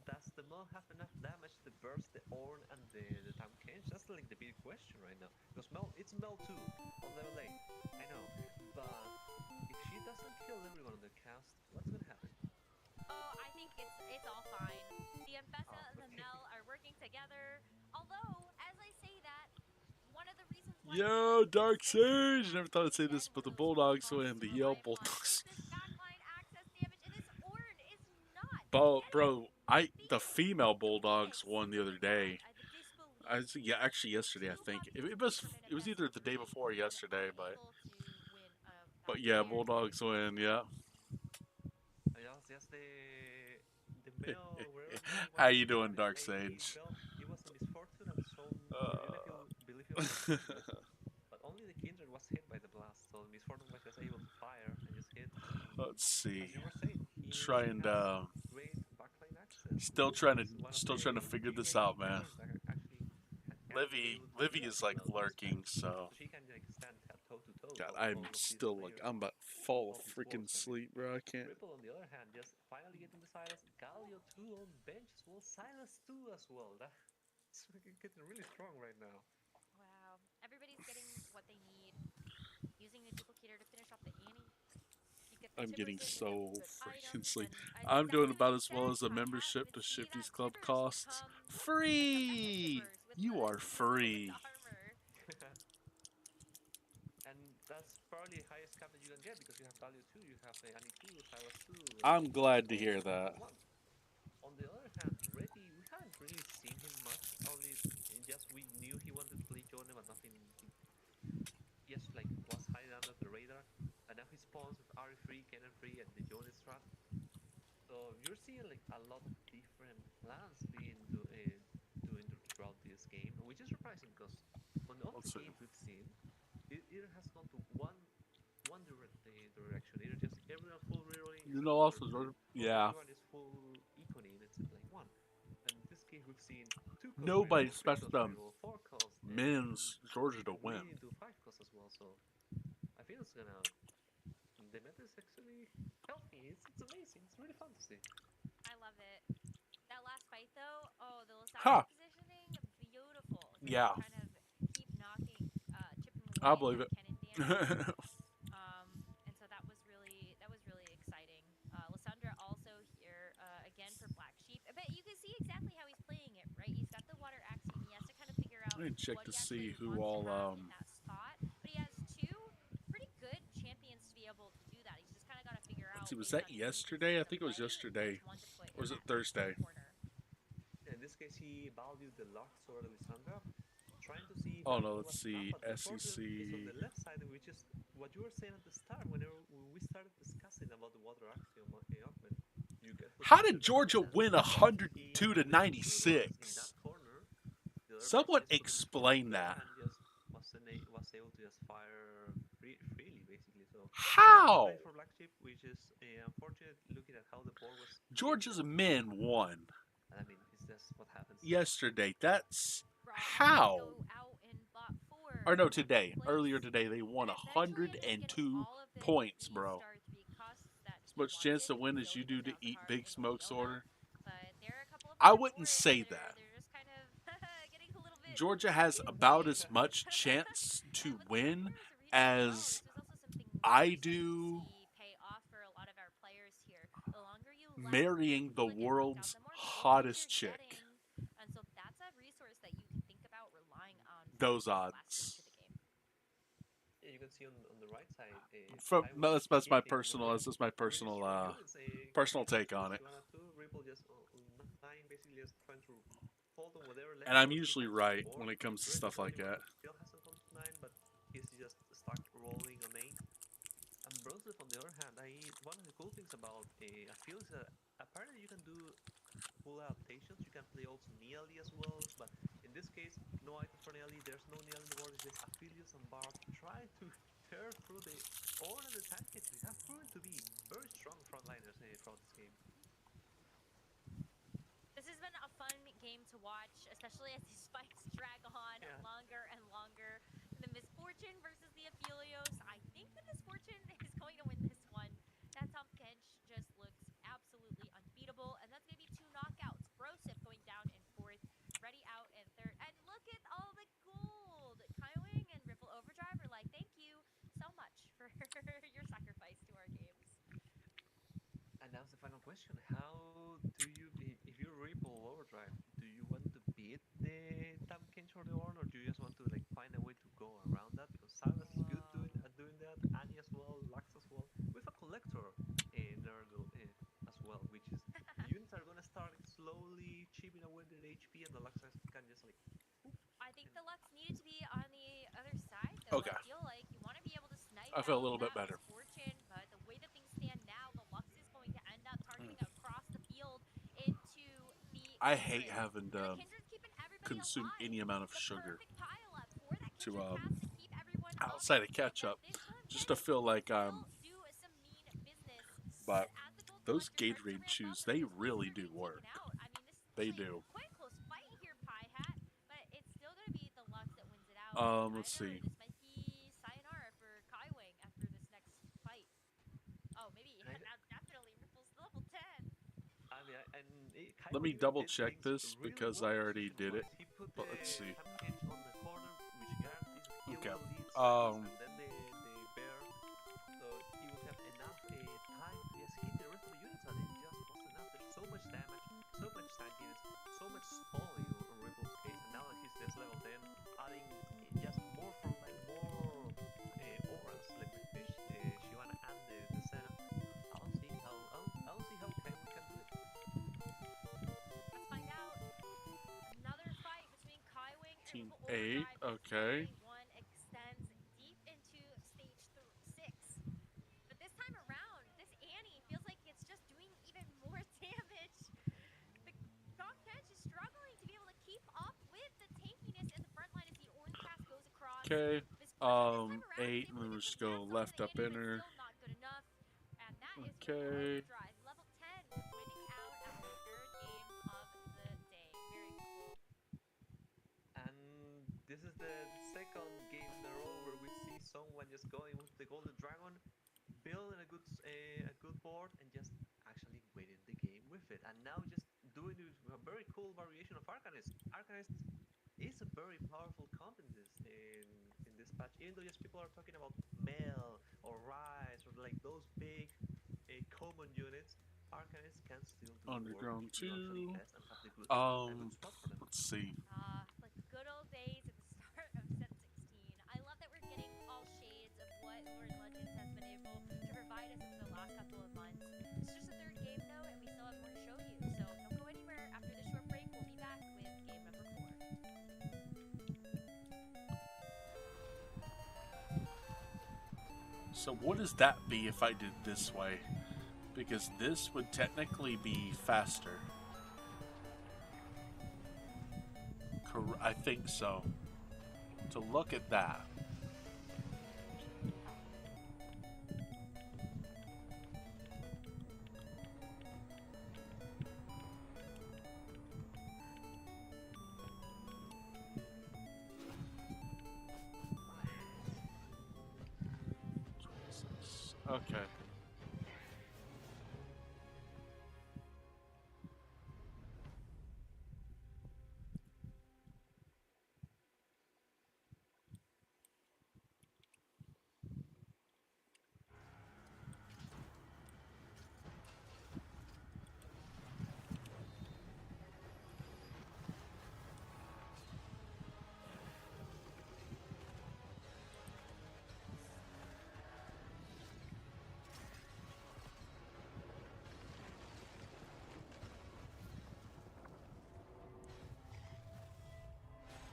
Does the Mel have enough damage to burst the Orn and the Tam Kench? That's like the big question right now. Because it's Mel 2 on level 8. I know. But if she doesn't kill everyone on the cast, what's gonna happen? Oh, I think it's all fine. The Ambessa and the Mel are working together. Although, as I say that, one of the reasons why Yo, Dark Sage! Never thought I'd say this, but the Bulldogs win. The Yale Bulldogs. this backline access damage, and this Orn is not. Bro, the female Bulldogs won the other day. Actually yesterday, I think. It was either the day before or yesterday, but yeah, Bulldogs win. Yeah. Just the Mel. How you doing, Dark Sage? It was a misfortune, and so believe it was but only the Kindred was hit by the blast, so Misfortune was just able to fire and just hit. Let's see. As you were saying, Trying to great backline access. still trying to figure this out, man. Livy is like lurking, so she can like stand toe to toe. God, I'm still like I'm about to fall freaking asleep, bro. I can't. Ripple on the other hand, just finally getting the Silas. Galio 2 on bench as well. Silas 2 as well. That's getting really strong right now. Wow. Everybody's getting what they need. Using the duplicator to finish off the Annie. You get the I'm getting Timbers in, so you get good freaking items, sleep. and I'm doing exactly about like as you well said, as a Pi-Hat, membership to with the Shifty's Club Timbers costs. become like a meta Free! Timbers with You the are Timbers go with free. the armor. And that's probably the highest cap that you can get because you have value 2, you have Annie 2, Cyrus 2. I'm glad to all hear in that. one. On the other hand, Reddy, we haven't really seen him much. Only just we knew he wanted to play Johnny, but nothing. He just like was hiding under the radar. And now he spawns with Ari free, Kennen free, and the Johnny strat. So you're seeing like a lot of different plans being doing throughout this game, which is surprising because on all Let's the see. games we've seen, it has gone to one direction. Either just everyone full rerolling, You know, also, yeah. everyone is full econing. It's like one. And in this case, we've seen 2 cost Nobody reroll, 3 expects cost them reroll, 4 cost, men's Georgia to win. leading to 5 cost as well. So I feel it's gonna. The meta is actually healthy. It's amazing. It's really fun to see. I love it. That last fight though, oh, the Ha! Lysandra positioning, beautiful. Just Yeah. kind of keep knocking, chipping away I believe at it. Kennen damage. And so that was really exciting. Lysandra also here again for Black Sheep, but you can see exactly how he's playing it, right? He's got the water axiom. He has to kind of figure out I need to check what to he see actually who wants to all, have in that spot. But he has 2 pretty good champions to be able to do that. He's just kind of got to figure out. Let's see, was based that on who he's yesterday? I seeing think it was play, yesterday. which one to put Or was in it that Thursday? corner. In this case, he valued the Lux or Lysandra, trying to see. Oh if no, that let's was see. enough, but SEC. is on the left side, which is what you were saying at the start. When we started discussing about the water axiom augment, you get. How did Georgia win 102 to 96? In that corner, the other Someone person just put him explain there that. and just was able to just fire freely, basically. So How? play for Black Sheep, which is unfortunate. Looking at how the board was. Georgia's men won I mean, it's just what happens. yesterday. That's Raw how? go out in bot 4. Or no, today. Place. Earlier today, they won And eventually ended up getting 102 all of the points, key bro. star 3 costs that As he much chance to wanted. win as you do to Built eat out Big Zahara Smoke's and Fiona, order. but there are a couple of I other wouldn't boards say that are- that. They're just kind of getting a little bit. Georgia has about as much chance to win as I do marrying the world's hottest chick. And so that's a resource that you can think about relying on. for Those this last odds. into the game. Yeah, you can see on the right side. From I was that's my getting personal. really- This is my really personal strong units, personal take on it. 2 Ripple just online, basically just trying to hold on whatever. And I'm left usually on the right board. when it comes to Red stuff like that. Still hasn't come to 9, but he's just stuck rolling on 8. And Bronze, on the other hand, one of the cool things about Appeal is that apparently you can do full adaptations. You can play also Neali as well, but in this case, no item for Neali. There's no Neali in the board. It's just Aphelios and Bard trying to tear through the Ornn and the Tankage. They have proven to be very strong frontliners throughout this game. This has been a fun game to watch, especially as these fights drag on longer and longer. The Misfortune versus the Aphelios. I think the Misfortune is going to win this one. That Tom Kench just looks absolutely unbeatable, and that's going to be 2 knockouts. Brosip going down in 4th, Ready out in 3rd, and look at all the gold. Kaiwing and Ripple Overdrive are like, thank you so much for your sacrifice to our games. And now the final question: how do you, if you Ripple Overdrive, do you want to beat the Tam Kench or the Ornn, or do you just want to like find a way to go around that? Because Silas is good at doing that, Annie as well, Lux as well, with a Collector in Nurgle as well, which is the units are gonna start slowly chipping away their HP, and the Lux can just like. I think the Lux needed to be on the other side, though. Okay. I feel like you want to be able to snipe. I feel a out little bit that better. Misfortune, but the way that things stand now, the Lux is going to end up targeting across the field into the. I hate Kindred. having And the to Kindred's keeping everybody consume alive. any amount of The sugar perfect pile-up for that to, Kindred path to keep everyone outside of healthy. ketchup, And this one, just to Kindred feel like will do some mean business. But as the gold those collector starts to Gatorade ramp chews, up, they and this one's really gonna be do work. taken out. I mean, this is They actually do. quite a close fight here, Pi-Hat, but it's still going to be the Lux that wins it out. Let's Either see. This might be sayonara for Kaiwing after this next fight. Oh, maybe. Now definitely Ripple's level 10. I mean, Let me double check this because I already did it. But let's see. On the corner, which guarantees he Okay. will lead seconds, and then the bear, so he would have enough time to just hit the rest of the units, and it just wasn't enough. There's so much damage, so much tankiness, so much stalling on Ripple's case, and now that he's this level 10, adding just more frontline, more auras like with Fish, Shyvana, and the Senna. I don't see how Kaiwing can do it. Let's find out. Another fight between Kaiwing and Team Ripple 8, Overdrive. okay. This 1 extends deep into stage 6. But this time around, this Annie feels like it's just doing even more damage. The Doc Kench is struggling to be able to keep up with the tankiness in the front line as the orange cast goes across. Okay. This time around, 8, he's and able then to we'll get just some go caps left onto up the Annie, but inner. still not good enough. And that is Okay. Ripple Overdrive, level 10, winning out after the third game of the day. Very cool. And this is the second game in a row where we see someone just going with the Golden Dragon, building a good board, and just actually winning the game with it. And now just doing a very cool variation of Arcanist. Arcanist is a very powerful comp in this patch. Even though just people are talking about Mel or Rise or like those big common units, Arcanist can still do the work Underground if you actually 2. test and have a good spot for them. Let's see. Like the good old days at the start of Set 16. I love that we're getting all shades of what Lord Legends has been able to provide us over the last couple of months. It's just the third game though, and we still have more to show you. So don't go anywhere. After this short break, we'll be back with game number 4. So what does that be if I did this way? Because this would technically be faster. I think so. To look at that. Okay.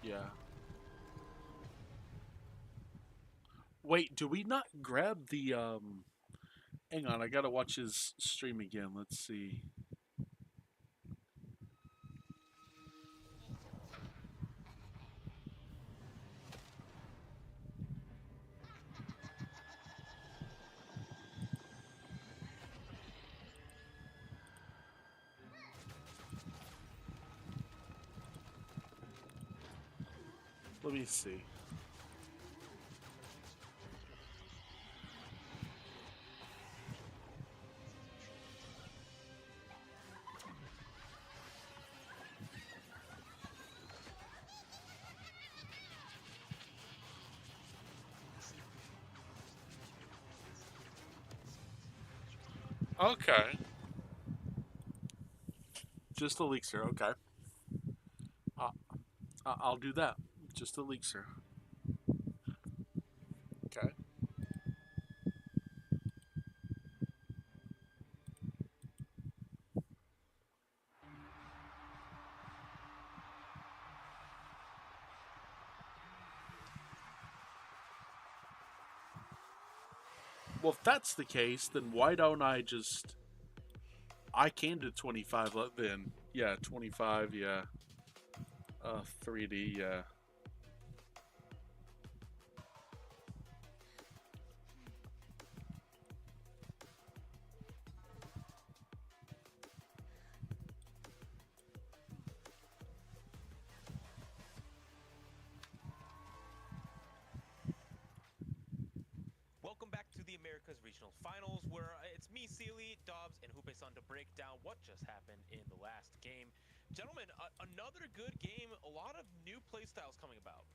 Yeah. Wait, do we not grab the hang on, I gotta watch his stream again. Let's see. Let me see. Okay. Just elixir, okay. I'll do that. Just elixir. Okay. Well, if that's the case, then why don't I just... I can do 25 then. Yeah, 25, yeah. 3D, yeah. Welcome back to the Americas Regional Finals, where it's me, Sealy, Dobbs, and Hupe-san to break down what just happened in the last game. Gentlemen, another good game, a lot of new playstyles coming about.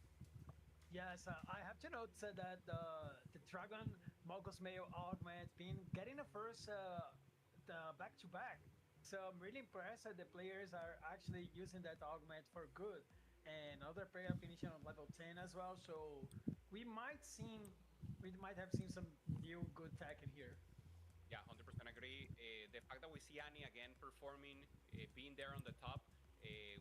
Yes, I have to note that the Dragon Mogos Mayo augment been getting the first the back to back. So I'm really impressed that the players are actually using that augment for good. And other player finishing on level 10 as well. So we might seen we might have seen some new good tech in here. Yeah, 100% agree. The fact that we see Annie again performing, being there on the top,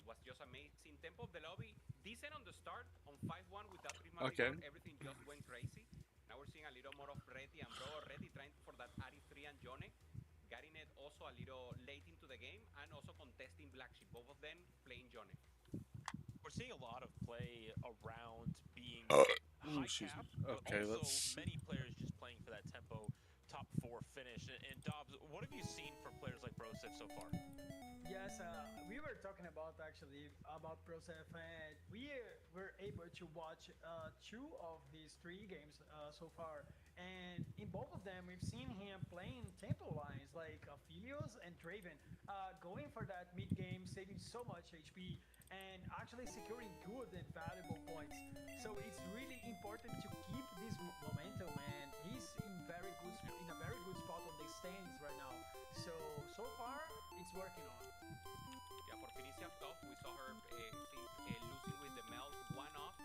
was just amazing. Tempo of the lobby, decent on the start. On 5-1 with that Prismatic Okay. Rod, everything just went crazy. Now we're seeing a little more of Reti and Bro already trying for that Ari 3 and Yone. Getting it also a little late into the game and also contesting Black Sheep. Both of them playing Yone. We're seeing a lot of play around being Ooh, high excuse cap, me. but Okay, also let's. many players just playing for that tempo top 4 finish. And Dobbs, what have you seen from players like Brosif so far? Yes, we were talking about actually about Prosef, and were able to watch two of his three games so far. And in both of them, we've seen him playing tempo lines like Aphelios and Draven, going for that mid game, saving so much HP, and actually securing good and valuable points. So it's really important to keep this momentum, and he's in a very good spot on the stands right now. So far, it's working on. Yeah, for Felicia top, we saw her losing with the melt one off,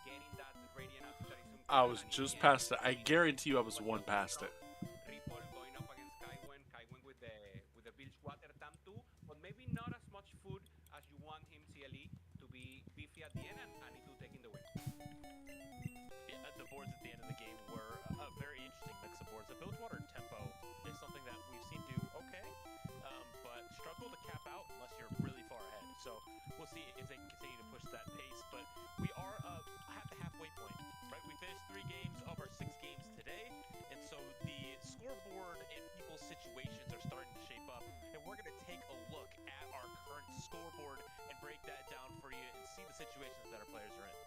getting that radiant after Charizard. I was just past it. I guarantee you I was one past it. Ripple going up against Kaiwen. Kaiwen with the Bilge Water Tam 2, but maybe not as much food as you want him CLE to be beefy at the end and Anitu taking the win. Yeah, the boards at the end of the game were a very interesting mix of boards. The Bilgewater tempo is something that we've seen do okay, but struggle to cap out unless you're really far ahead. So we'll see if they continue to push that pace. But we are at the halfway point, right? We finished 3 games of our 6 games today, and so the scoreboard and people's situations are starting to shape up. And we're going to take a look at our current scoreboard and break that down for you and see the situations that our players are in.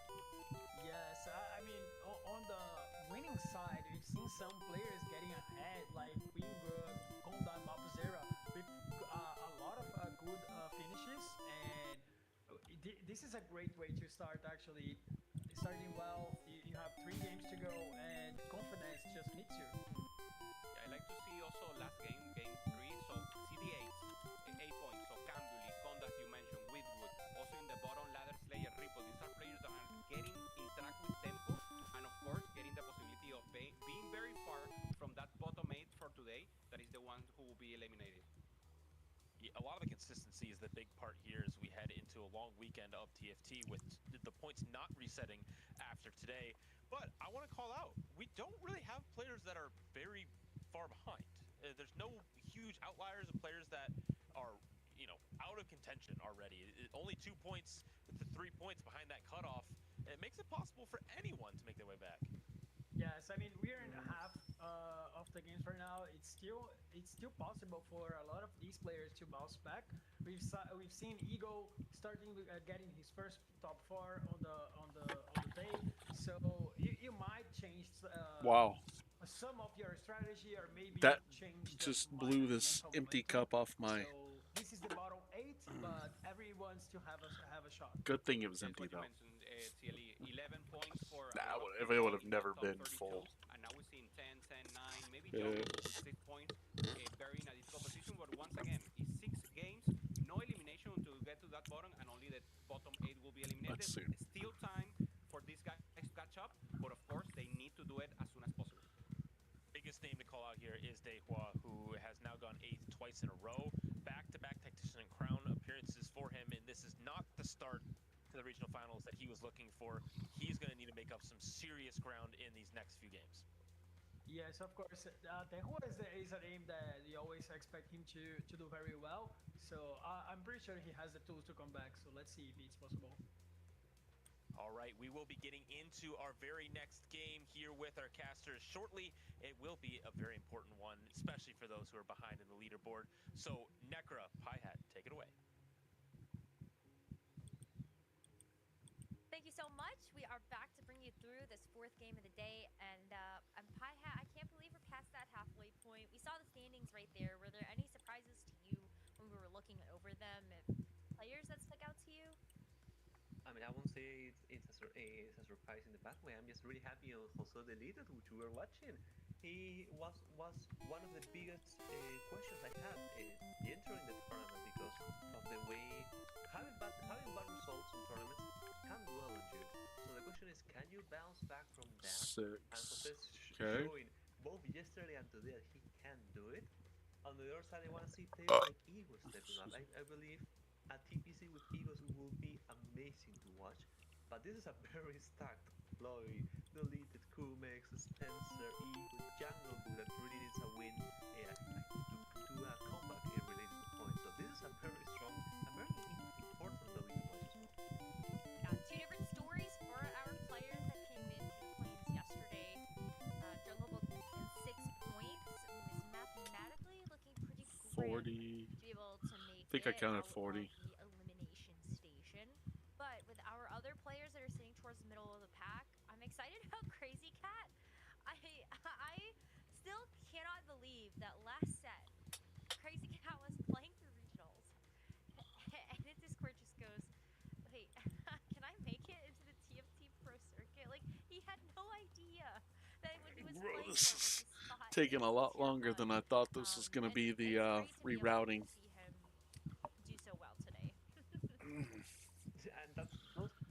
Yes, I mean, on the winning side, we've seen some players getting ahead, like Wingwood, Honda, Mapuzera, with a lot of good finishes, and this is a great way to start, actually. Starting well, you have 3 games to go, and confidence just meets you. Yeah, I like to see also last game, game 3, so CD8, 8 points, so Cambuli, Conda, as you mentioned, Whitwood, also in the bottom ladder, Slayer, Ripple. These are players that are getting in track with tempo, and of course, getting the possibility of being very far from that bottom 8 for today, that is the one who will be eliminated. Yeah, a lot of the consistency is the big part here as we head into a long weekend of TFT with the points not resetting after today. But I want to call out, we don't really have players that are very far behind. There's no huge outliers of players that are, out of contention already. Only 2 points with the 3 points behind that cutoff. It makes it possible for anyone to make their way back. Yes, I mean we're in half of the games right now. It's still possible for a lot of these players to bounce back. We've seen Ego starting getting his first top 4 on the day, so you might change Wow. some of your strategy or maybe That change just the blew this mental empty momentum. cup off my. So this is the bottom 8, but everyone still have a shot. Good thing it was That's empty what you though. mentioned, CLE. 11 points for Nah, a lot of it would have in never top been 32, full. and now we're seeing 10, 10, 9, maybe Yeah. Jungle with 6 points, very in a difficult position, but once again, it's 6 games, no elimination until we get to that bottom, and only the bottom 8 will be eliminated. Let's see. Still time for these guys to catch up, but of course, they need to do it as soon as possible. Biggest name to call out here is Dehua, who has now gone 8th twice in a row. Back-to-back Tactician and Crown appearances for him, and this is not the start to the regional finals that he was looking for. He's going to need to make up some serious ground in these next few games. Yes, of course. Tehua is a name that you always expect him to do very well. So I'm pretty sure he has the tools to come back. So let's see if it's possible. All right, we will be getting into our very next game here with our casters shortly. It will be a very important one, especially for those who are behind in the leaderboard. So, Necra, Pi-Hat, take it away. Thank you so much. We are back to bring you through this 4th game of the day, and Pi-Hat, I can't believe we're past that halfway point. We saw the standings right there. Were there any surprises to you when we were looking over them? If players that stuck out to you? I mean, I won't say say it's a surprise in the bad way. I'm just really happy on Jose Deleted, which we were watching. He was one of the biggest questions I had entering the tournament because of the way having bad results in tournaments can dwell on you. So the question is, can you bounce back from that? And Jose's 6. Okay. showing both yesterday and today that he can do it. On the other side, I want to see players like Eagles stepping up. I believe a TPC with Eagles will be amazing to watch. But this is a very stacked lobby. Deleted, Kumex, Spencer, Eagles, Jungle Book that really needs a win to come back related to points. So this is a very strong, a very important lobby to watch. Two different stories for our players that came into the Plains yesterday. Jungle Book in 6 points was mathematically looking pretty grim 40. to be able to make I think I it counted out 40. of the elimination station. But with our other players that are sitting towards the middle of the pack, I'm excited about Crazy Cat. I still cannot believe that last set Crazy Cat was playing through regionals, and his Discord just goes, "Wait, can I make it into the TFT Pro Circuit?" Like he had no idea that when he was Bro, playing this for it was is his spot taking in a lot Tier longer 1. than I thought this was going to And be it's the great to be able rerouting. to see him do so well today. And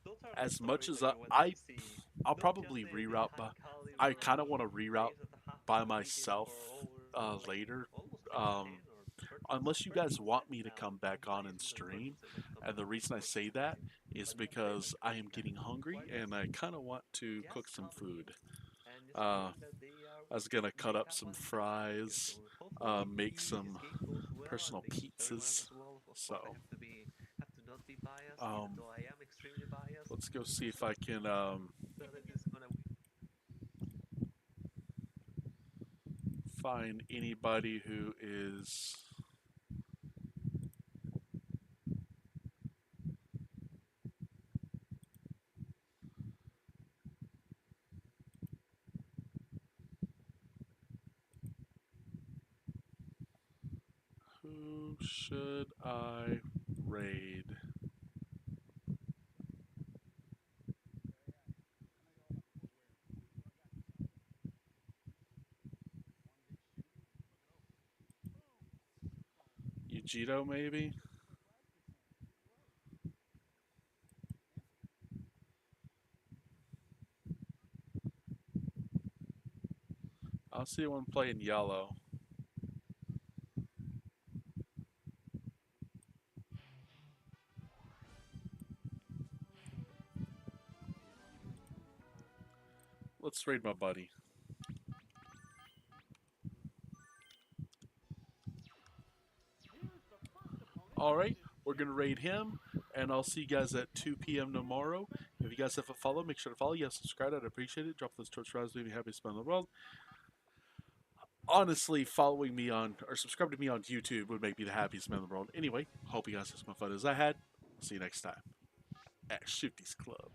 those are the As much stories as that you want to see. I'll Not probably just the reroute, high but caliber I kind of want to reroute players that have by been competing myself for over later. almost like 10 or 13, Unless you 13 guys want sets me to now. come back on and Bias because stream. 13 sets of And the reason I say that is because I am getting hungry and I kind of want to cook just some coming in food. and just Uh, showing that they are I was gonna cut they up have some what it takes to make it. fries, So hopefully make this some game goes well, and personal thank you to everyone pizzas. as well. Of course, So, I have to not be biased, even though I am extremely biased. let's go see if I can That is gonna win. find anybody who is. Who should I raid? Ujito, maybe? I'll see one playing yellow. Let's raid my buddy. Alright, we're going to raid him, and I'll see you guys at 2 p.m. tomorrow. If you guys have a follow, make sure to follow. Yes, subscribe. I'd appreciate it. Drop those torch rounds. Leave me happy spend in the world. Honestly, following me on, or subscribe to me on YouTube would make me the happiest man in the world. Anyway, hope you guys had as much fun as I had. See you next time at Shifty's Club.